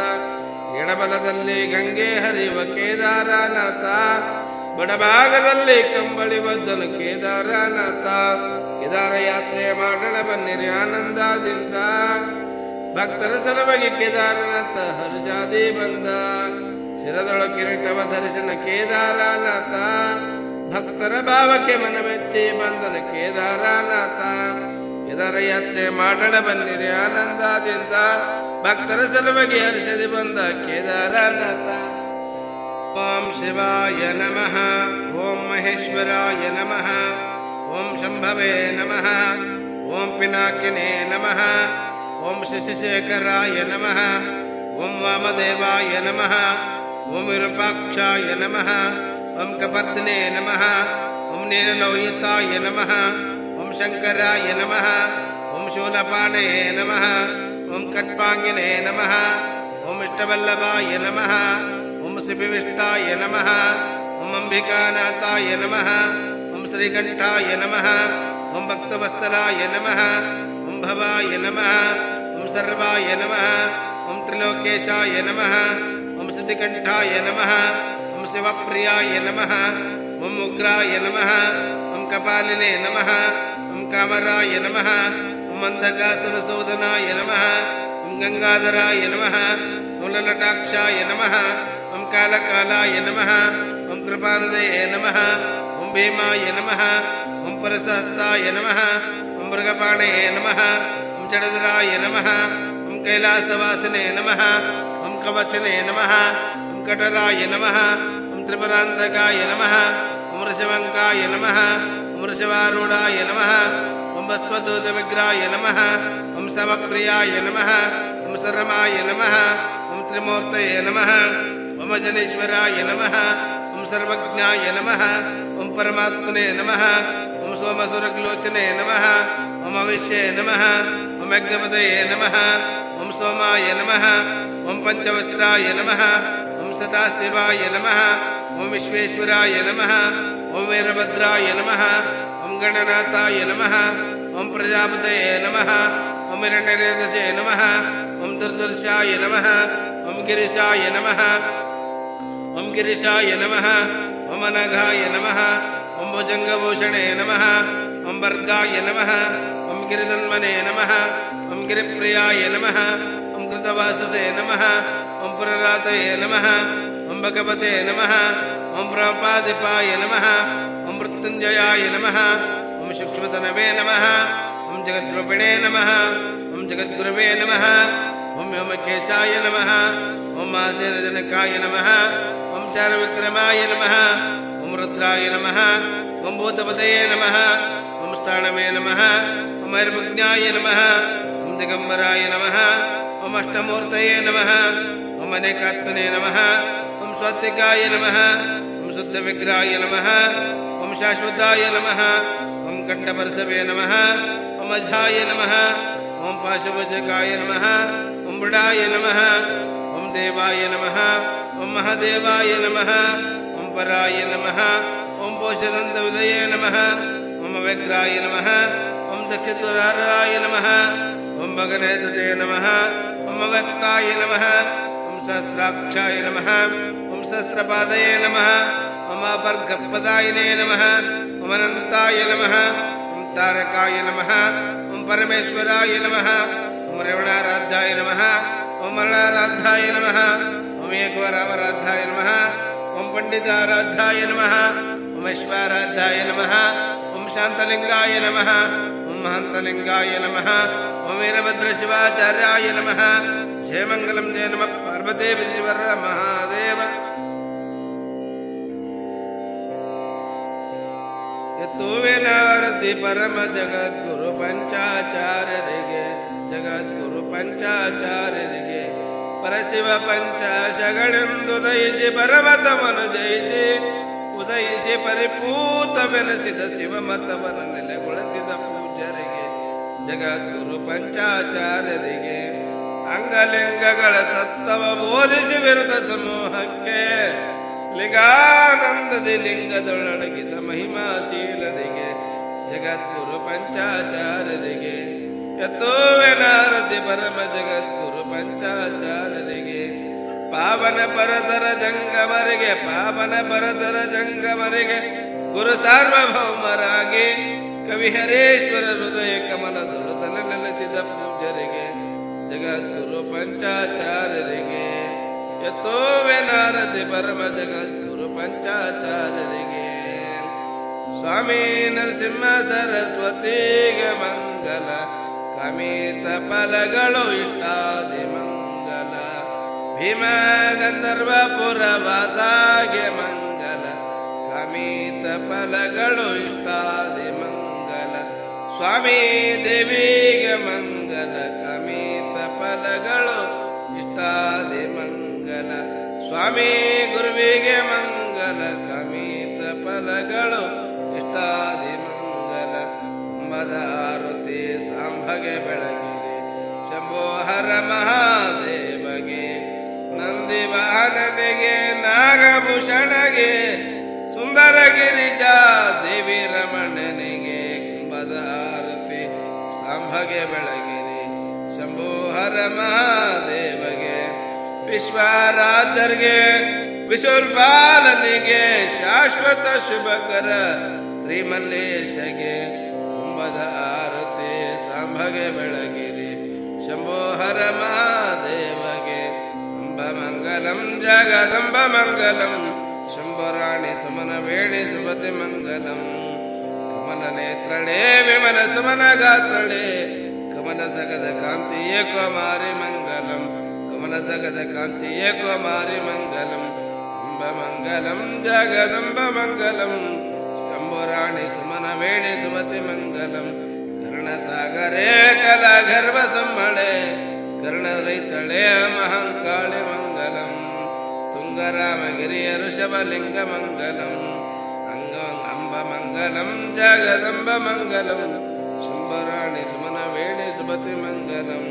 ಎಡಬಲದಲ್ಲಿ ಗಂಗೆ ಹರಿಯುವ ಕೇದಾರನಾಥ, ಬಡಭಾಗದಲ್ಲಿ ಕಂಬಳಿ ಬದ್ದನು ಕೇದಾರನಾಥ. ಕೇದಾರ ಯಾತ್ರೆ ಮಾಡೋಣ ಬನ್ನಿರಿ ಆನಂದದಿಂದ, ಭಕ್ತರ ಸಲುವಾಗಿ ಕೇದಾರನಾಥ ಹರ್ಷಾದಿ ಬಂದ. ಶಿರದೊಳ ಕಿರೀಟವ ಧರಿಸಿನ ಕೇದಾರನಾಥ ಭಕ್ತರ ಭಾವಕ್ಕೆ ಮನಮೆಚ್ಚಿ ಬಂದನ ಕೇದಾರನಾಥ ಇದರ ಯಾತ್ರೆ ಮಾಡೋಣ ಬನ್ನಿರಿ ಆನಂದದಿಂದ ಭಕ್ತರ ಸಲುವಾಗಿ ಹರ್ಷದಿ ಬಂದ ಕೇದಾರನಾಥ ಓಂ ಶಿವಾಯ ನಮಃ ಓಂ ಮಹೇಶ್ವರಾಯ ನಮಃ ಓಂ ಶಂಭವೇ ನಮಃ ಓಂ ಪಿನಾಕಿನೇ ನಮಃ ಓಂ ಶಶಿಶೇಖರಾಯ ನಮಃ ಓಂ ವಾಮದೇವಾಯ ನಮಃ ಓಂ ವಿರೂಪಾಕ್ಷಾಯ ನಮಃ ಓಂ ಕಪರ್ದಿನೇ ನಮಃ ಓಂ ನೀಲಲೋಹಿತಾಯ ನಮಃ ಓಂ ಶಂಕರಾಯ ನಮಃ ಓಂ ಶೂಲಪಾಣೇ ನಮಃ ಓಂ ಕಟ್ಪಾಂಗಿನೇ ನಮಃ ಓಂ ಇಷ್ಟವಲ್ಲಭಾಯ ನಮಃ ಓಂ ಸಿಪಿವಿಷ್ಟಾಯ ನಮಃ ಓಂ ಅಂಬಿಕಾನಾಥಾಯ ನಮಃ ಓಂ ಶ್ರೀಕಂಠಾಯ ನಮಃ ಓಂ ಭಕ್ತವತ್ಸಲಾಯ ನಮಃ ಓಂ ಭವಾಯ ನಮಃ ಓಂ ಸರ್ವಾಯ ನಮಃ ಓಂ ತ್ರಿಲೋಕೇಶಾಯ ನಮಃ ಓಂ ಶ್ರೀಕಂಠಾಯ ನಮಃ ಓಂ ಶಿವಪ್ರಿಯಾಯ ನಮಃ ಓಂ ಉಗ್ರಾಯ ನಮಃ ಓಂ ಕಪಾಲಿನೇ ನಮಃ ಓಂ ಕಾಮರಾಯ ನಮಃ ಓಂ ಅಂಧಕಾಸುರಸೂದನಾಯ ನಮಃ ಓಂ ಗಂಗಾಧರಾಯ ನಮಃ ಓಂ ಲಲಾಟಾಕ್ಷಾಯ ನಮಃ ಓಂ ಕಾಲಕಾಲಾಯ ನಮಃ ಓಂ ಕೃಪಾನದಯೇ ನಮಃ ಓಂ ಭೀಮಾಯ ನಮಃ ಓಂ ಪರಸಹಸ್ತಾಯ ನಮಃ ಓಂ ಮೃಗಪಾಣಯೇ ನಮಃ ಓಂ ಜಡಧರಾಯ ನಮಃ ಓಂ ಕೈಲಾಸವಾಸನೇ ನಮಃ ಓಂ ಕವಚನೇ ನಮಃ ಓಂ ಕಟರಾಯ ನಮಃ ಓಂ ತ್ರಿಪುರಾಂತಕಾಯ ನಮಃ ಓಂ ಋಷವಂಕಾಯ ನಮಃ ಓಂ ಋಷವಾರೂಢಾಯ ನಮಃ ಓಂ ಭಸ್ಮದೂತ ವಿಗ್ರಹಾಯ ನಮಃ ಓಂ ಸಮಪ್ರಿಯಾಯ ನಮಃ ಓಂ ಸರ್ವಮಾಯ ನಮಃ ಓಂ ತ್ರಿಮೂರ್ತಯೇ ನಮಃ ಓಂ ಅಜನೇಶ್ವರಾಯ ನಮಃ ಓಂ ಸರ್ವಜ್ಞಾಯ ನಮಃ ಓಂ ಪರಮಾತ್ಮನೇ ನಮಃ ಓಂ ಸೋಮಸುರಗ್ಲೋಚನೆ ನಮಃ ಓಂ ಅವಿಶ್ಯೇ ನಮಃ ಓಂ ಯಜ್ಞಪತಯೇ ನಮಃ ಓಂ ಸೋಮಾಯ ನಮಃ ಓಂ ಪಂಚವಸ್ತ್ರಾಯ ನಮಃ ಓಂ ಸದಾಶಿವಾಯ ನಮಃ ಓಂ ವಿಶ್ವೇಶ್ವರಾಯ ನಮಃ ಓಂ ವೀರಭದ್ರಾಯ ನಮಃ ಓಂ ಗಣನಾಥಾಯ ನಮಃ ಓಂ ಪ್ರಜಾಪತಯೇ ನಮಃ ಓಂ ಹಿರಣ್ಯರೇತಸೇ ನಮಃ ಓಂ ದುರ್ದರ್ಶಾಯ ನಮಃ ಓಂ ಗಿರಿಶಾಯ ನಮಃ ಓಂ ಗಿರಿಶಾಯ ನಮಃ ಓಂ ಅನಘಾಯ ನಮಃ ಓಂ ಭುಜಂಗಭೂಷಣೇ ನಮಃ ಓಂ ವರ್ಗಾಯ ನಮಃ ಓಂ ಗಿರಿಧನ್ಮನೇ ನಮಃ ಓಂ ಗಿರಿಪ್ರಿಯಾಯ ನಮಃ ಓಂ ಕೃತವಾಸಸೇ ನಮಃ ಓಂ ಪುರರಾತಯೇ ನಮಃ ಓಂ ಭಗವತೆ ನಮಃ ಓಂ ಪ್ರಪಾದಿಪಾಯ ನಮಃ ಓಂ ಮೃತ್ಯುಂಜಯಾಯ ನಮಃ ಓಂ ಸೂಕ್ಷ್ಮತನವೇ ನಮಃ ಓಂ ಜಗದ್ರೂಪಿಣೇ ನಮಃ ಓಂ ಜಗದ್ಗುರವೇ ನಮಃ ಓಂ ವ್ಯೋಮಕೇಶಾಯ ನಮಃ ಓಂ ಆಸೇನಜನಕಾಯ ನಮಃ ಓಂ ಚಾರವಿಕ್ರಮಾಯ ನಮಃ ಓಂ ರುದ್ರಾಯ ನಮಃ ಓಂ ಭೂತಪತಯೇ ನಮಃ ಓಂ ಸ್ಥಾಣವೇ ನಮಃ ಓಂ ಐರ್ಮಜ್ಞಾಯ ನಮಃ ಓಂ ದಿಗಂಬರಾಯ ನಮಃ ಓಂ ಅಷ್ಟಮೂರ್ತಯೇ ನಮಃ ಓಂ ಅನೇಕಾತ್ಮನೇ ನಮಃ ಓಂ ಸ್ವಾತ್ವಿಕಾಯ ನಮಃ ಓಂ ಶುದ್ಧ ವಿಗ್ರಹಾಯ ನಮಃ ಓಂ ಶಾಶ್ವತಾಯ ನಮಃ ಓಂ ಕಂಠಪರಸವೇ ನಮಃ ಓಂ ಅಜಾಯ ನಮಃ ಓಂ ಪಾಶಭುಜಕಾಯ ನಮಃ ಓಂ ಬುಡಾಯ ನಮಃ ಓಂ ದೇವಾಯ ನಮಃ ಓಂ ಮಹಾದೇವಾಯ ನಮಃ ಓಂ ಪರಾಯ ನಮಃ ಓಂ ಪೋಷದಂತ ವಿದಯೇ ನಮಃ ಓಂ ಅವ್ಯಗ್ರಾಯ ನಮಃ ಓಂ ದಕ್ಷತುರಾರಾಯ ನಮಃ ಓಂ ಭಗನೇತತೆ ನಮಃ ಓಂ ಅವ್ಯಕ್ತಾಯ ನಮಃ ಓಂ ಸಹಸ್ರಾಕ್ಷಾಯ ನಮಃ ಓಂ ಸಹಸ್ರಪಾದಯೇ ನಮಃ ಓಂ ಅಪರ್ಗಪದಾಯಿನೇ ನಮಃ ಓಂ ಅನಂತಾಯ ನಮಃ ಓಂ ತಾರಕಾಯ ನಮಃ ಓಂ ಪರಮೇಶ್ವರಾಯ ನಮಃ ಓಂ ರೇವಣಾರಾಧ್ಯಾಯ ನಮಃ ಓಂ ಮರಣಾರಾಧ್ಯಾಯ ನಮಃ ಓಂ ಏಕವರಾವರಾಧ್ಯಾಯ ನಮಃ ಓಂ ಪಂಡಿತಾರಾಧ್ಯಾಯ ನಮಃ ಓಂ ಐಶ್ವರಾಧ್ಯಾಯ ನಮಃ ಓಂ ಶಾಂತಲಿಂಗಾಯ ನಮಃ ಓಂ ಮಹಾಂತಲಿಂಗಾಯ ನಮಃ ಓಂ ವೀರಭದ್ರ ಶಿವಾಚಾರ್ಯಾಯ ನಮಃ ಜಯ ಮಂಗಲಂ ಜಯ ನಮಃ ಪಾರ್ವತೇ ವಿಧಿವರ ಮಹಾದೇವ ಯತುವೇನಾರತಿ ಪರಮ ಜಗದ್ಗುರು ಪಂಚಾಚಾರ್ಯರಿಗೆ ಜಗದ್ಗುರು ಪಂಚಾಚಾರ್ಯರಿಗೆ ಪರಶಿವ ಪಂಚಾಶಗಳೆಂದು ದಯಿಸಿ ಪರಮತಮನು ಜಯಿಸಿ ಉದಯಿಸಿ ಪರಿಪೂತವೆನಿಸಿದ ಶಿವಮತವನ್ನು ನೆಲೆಗೊಳಿಸಿದ ಪೂಜ್ಯರಿಗೆ ಜಗದ್ಗುರು ಪಂಚಾಚಾರ್ಯರಿಗೆ ಅಂಗಲಿಂಗಗಳ ತತ್ವ ಬೋಧಿಸಿ ವಿರುದ್ಧ ಸಮೂಹಕ್ಕೆ ಲಿಂಗಾನಂದದಿ ಲಿಂಗದೊಳಗಿದ ಮಹಿಮಾಶೀಲರಿಗೆ ಜಗದ್ಗುರು ಪಂಚಾಚಾರ್ಯರಿಗೆ ಯತೋವೆನಾರತಿ ಪರಮ ಜಗದ್ಗುರು ಪಂಚಾಚಾರ್ಯರಿಗೆ ಪಾವನ ಪರತರ ಜಂಗಮರಿಗೆ ಪಾವನ ಪರತರ ಜಂಗಮರಿಗೆ ಗುರು ಸಾರ್ವಭೌಮರಾಗಿ ಕವಿಹರೇಶ್ವರ ಹೃದಯ ಕಮಲದೊಳು ಸಲ ನೆಲೆಸಿದ ಪೂಜ್ಯರಿಗೆ ಜಗದ್ಗುರು ಪಂಚಾಚಾರ್ಯರಿಗೆ ಯಥೋವೆ ನಾರದಿ ಪರಮ ಜಗದ್ಗುರು ಪಂಚಾಚಾರ್ಯರಿಗೆ ಸ್ವಾಮಿ ನರಸಿಂಹ ಸರಸ್ವತಿಗೆ ಮಂಗಲ ಕಾಮಿತ ಫಲಗಳು ಇಷ್ಟಾದಿ ಮಂಗಲ ಭೀಮ ಗಂಧರ್ವ ಪುರವಾಸಾಗೆ ಮಂಗಲ ಕಾಮಿತ ಫಲಗಳು ಇಷ್ಟಾದಿ ಮಂಗಲ ಸ್ವಾಮಿ ದೇವಿಗೆ ಮಂಗಲ ಕಾಮಿತ ಫಲಗಳು ಇಷ್ಟಾದಿ ಮಂಗಲ ಸ್ವಾಮಿ ಗುರುವಿಗೆ ಮಂಗಲ ಕಾಮಿತ ಫಲಗಳು ಇಷ್ಟಾದಿ ಮಂಗಲ ಕುಂಭದ ಆರತಿ ಸಾಂಭಗೆ ಬೆಳಗಿರಿ ಶಂಭೋ ಹರ ಮಹಾದೇವಗೆ ನಂದಿ ವಾಹನನಿಗೆ ನಾಗಭೂಷಣಗೆ ಸುಂದರ ಗಿರಿಜಾ ದೇವಿ ರಮಣನಿಗೆ ಕುಂಭದ ಆರತಿ ಸಾಂಭಗೆ ಬೆಳಗಿರಿ ಶಂಭೋ ಹರ ಮಹಾದೇವಗೆ ವಿಶ್ವರಾಧರ್ಗೆ ವಿಶ್ವಪಾಲನಿಗೆ ಶಾಶ್ವತ ಶುಭಕರ ಶ್ರೀಮಲ್ಲೇಶಗೆ ಕುಂಭದ ಆರತಿ ಸಾಂಭಗೆ ಬೆಳಗಿರಿ ಶಂಭೋ ಹರ ಮಹಾದೇವಗೆ ಅಂಬ ಮಂಗಲಂ ಜಗದಂಬ ಮಂಗಲಂ ಶಂಭರಾಣಿ ಸುಮನ ವೇಣಿ ಸುಮತಿ ಮಂಗಲಂ ಕಮಲ ನೇತ್ರಳೆ ವಿಮಲ ಸುಮನ ಗಾತ್ರಳೆ ಕಮಲ ಸಗದ ಕಾಂತಿಯೇ ಕುಮಾರಿ ಮಂಗಲಂ ಕಮಲ ಸಗದ ಕಾಂತಿಯೇ ಕುಮಾರಿ ಮಂಗಲಂ ಅಂಬ ಮಂಗಲಂ ಜಗದಂಬ ಮಂಗಲಂ ಶಂಭರಾಣಿ ಸುಮನ ವೇಣಿ ಸುಮತಿ ಮಂಗಲಂ ಕರ್ಣಸಾಗರೇ ಕಲಾ ಗರ್ಭ ಸಂಬಳೆ ಕರ್ಣ ರೈತಳೆ ಮಹಂಕಾಳಿ ಮಂಗಲಂ ತುಂಗರಾಮಗಿರಿಯ ಋಷಭಲಿಂಗ ಮಂಗಲಂ ಅಂಬ ಮಂಗಲಂ ಜಗದಂಬ ಮಂಗಲಂ ಶಂಭರಾಣಿ ಸುಮನ ವೇಣಿ ಸುಮತಿ ಮಂಗಲಂ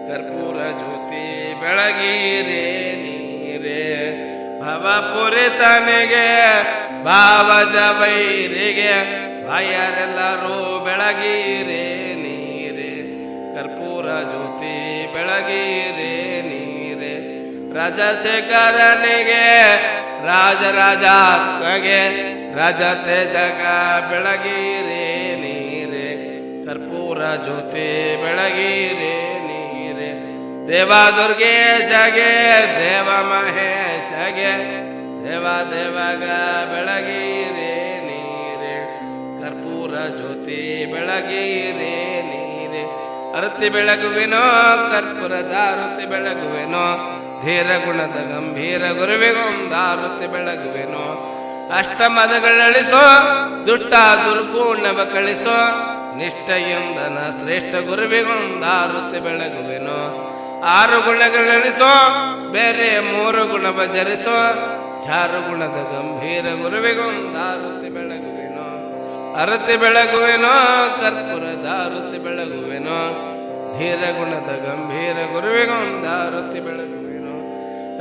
ಕರ್ಪೂರ ಜ್ಯೋತಿ ಬೆಳಗಿರೇ ನೀರೇ ಭವಪುರಿತನಿಗೆ ಭಾವಜ ಬೈರಿಗೆ ಬಾಯರೆಲ್ಲರೂ ಬೆಳಗಿರೇ ನೀರೇ ಕರ್ಪೂರ ಜ್ಯೋತಿ ಬೆಳಗಿರೇ ನೀರೇ ರಾಜಶೇಖರನಿಗೆ ರಾಜರಾಜಗೆ ರಾಜತೆ ಜಗ ಬೆಳಗಿರೇ ನೀರೇ ಕರ್ಪೂರ ಜ್ಯೋತಿ ಬೆಳಗಿರೇ ನೀರೇ ದೇವ ದುರ್ಗೇಶಗೆ ದೇವ ಮಹೇಶಗೆ ದೇವ ದೇವಗ ಬೆಳಗಿರೇ ನೀರೇ ಕರ್ಪೂರ ಜ್ಯೋತಿ ಬೆಳಗಿರೇ ನೀರೇ ಅರತಿ ಬೆಳಗುವೆನೋ ಕರ್ಪೂರದ ಅರತಿ ಬೆಳಗುವೆನೋ ಧೀರ ಗುಣದ ಗಂಭೀರ ಗುರುವಿಗೊಂದಾರುತಿ ಬೆಳಗುವೆನೋ ಅಷ್ಟಮದಗಳಳಿಸೋ ದುಷ್ಟ ದುರ್ಗುಣವ ಕಳಿಸೋ ನಿಷ್ಠೆಯೊಂದನ ಶ್ರೇಷ್ಠ ಗುರುವಿಗೊಂದಾರುತಿ ಬೆಳಗುವೆನೋ ಆರು ಗುಣಗಳಳಿಸೋ ಬೇರೆ ಮೂರು ಗುಣವ ಜರಿಸೋ ಚಾರು ಗುಣದ ಗಂಭೀರ ಗುರುವಿಗೊಂದಾರುತಿ ಬೆಳಗುವೆನೋ ಅರತಿ ಬೆಳಗುವೆನೋ ಕರ್ಪೂರದ ಅರತಿ ಬೆಳಗುವೆನೋ ಧೀರ ಗುಣದ ಗಂಭೀರ ಗುರುವಿಗೊಂದಾರುತಿ ಬೆಳಗುವೆನೋ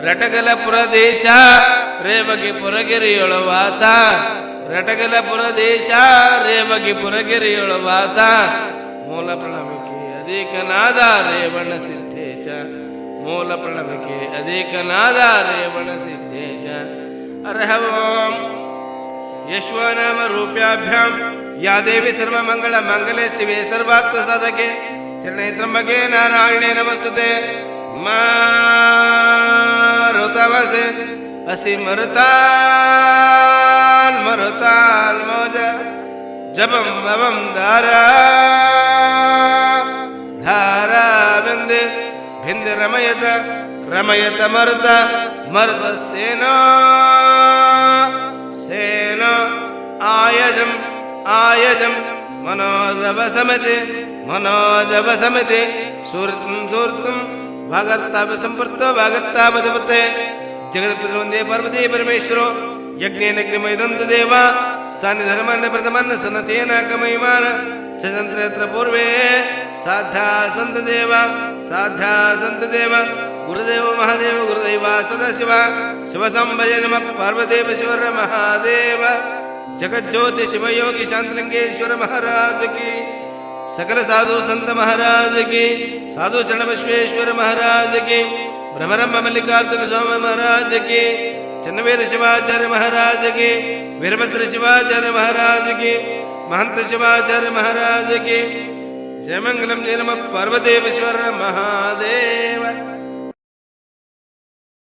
ರಟಗಲಪುರದೇಶ ರೇವಗಿ ಪುರಗಿರಿಯೊಳ ವಾಸ ರಟಗಲಪುರದೇಶ ರೇವಗಿ ಪುರಗಿರಿಯೊಳ ವಾಸ ಮೂಲ ಪ್ರಣವಕ್ಕೆ ಅಧಿಕನಾದ ರೇವಣ ಸಿದ್ದೇಶ ಮೂಲ ಪ್ರಣವಕ್ಕೆ ಅಧಿಕನಾದ ರೇವಣ ಸಿದ್ದೇಶ ಅರ್ಹವಂ ಯಶ್ವನಾಮ ರೂಪ್ಯಾಭ್ಯಾಂ ಯಾ ದೇವಿ ಸರ್ವಮಂಗಳ ಮಂಗಲೆ ಶಿವೆ ಸರ್ವಾರ್ಥ ಸಾಧಕೆ ಶರಣೆ ತ್ರಂಬಕೆ ನಾರಾಯಣೆ ನಮಸ್ತುತೆ ಮಾರುತವಸೆ ಅಸಿ ಮರುತಾಲ್ ಮರುತಾಲ್ ಮೋಜ ಜಪಂ ಭವಂ ಧಾರಾ ಧಾರಾ ಬಿಂದೆ ಭಿಂದೆ ರಮಯತ ರಮಯತ ಮರುತ ಮರುತ ಸೇನೋ ಸೇನೋ ಆಯಜಂ ಆಯಜಂ ಮನೋಜವ ಸಮಿತಿ ಮನೋಜವ ಸಮಿತಿ ಸುಹೃತಂ ಸುಹೃತಂ ಭಾಗರ್ತಾಪ ಸಂಪೃಕ್ತ ಭಾಗರ್ತಾಪದವತೆ ಜಗತ್ಪತಿ ವಂದೇ ಪಾರ್ವತಿ ಪರಮೇಶ್ವರೋ ಯಜ್ಞೇನಗ್ನಿಮೈದಂತ ದೇವ ಸ್ಥಾನಿ ಧರ್ಮಾನ್ನ ಪ್ರಥಮನ್ನ ಸನ್ನತೇನ ಕಮೈಮಾನ ಸ್ವತಂತ್ರ ಪೂರ್ವೇ ಸಾಧ್ಯಾ ಸಂತ ದೇವ ಸಾಧ್ಯಾ ಸಂತ ದೇವ ಗುರುದೇವ ಮಹಾದೇವ ಗುರುದೈವ ಸದಾಶಿವ ಶಿವ ಸಂಭಯ ನಮ ಪಾರ್ವದೇವ ಶಿವರ ಮಹಾದೇವ ಜಗಜ್ಯೋತಿ ಶಿವಯೋಗಿ ಶಾಂತಲಿಂಗೇಶ್ವರ महाराज की सकल साधु संत महाराज की साधु शरण बसवेश्वर महाराज की ब्रह्मरंभ मल्लिकार्जुन स्वामी महाराज की चन्नवीर शिवाचार्य महाराज की वीरभद्र शिवाचार्य महाराज की महंत शिवाचार्य महाराज की जय मंगलम जय नमः पार्वतीश्वर महादेव।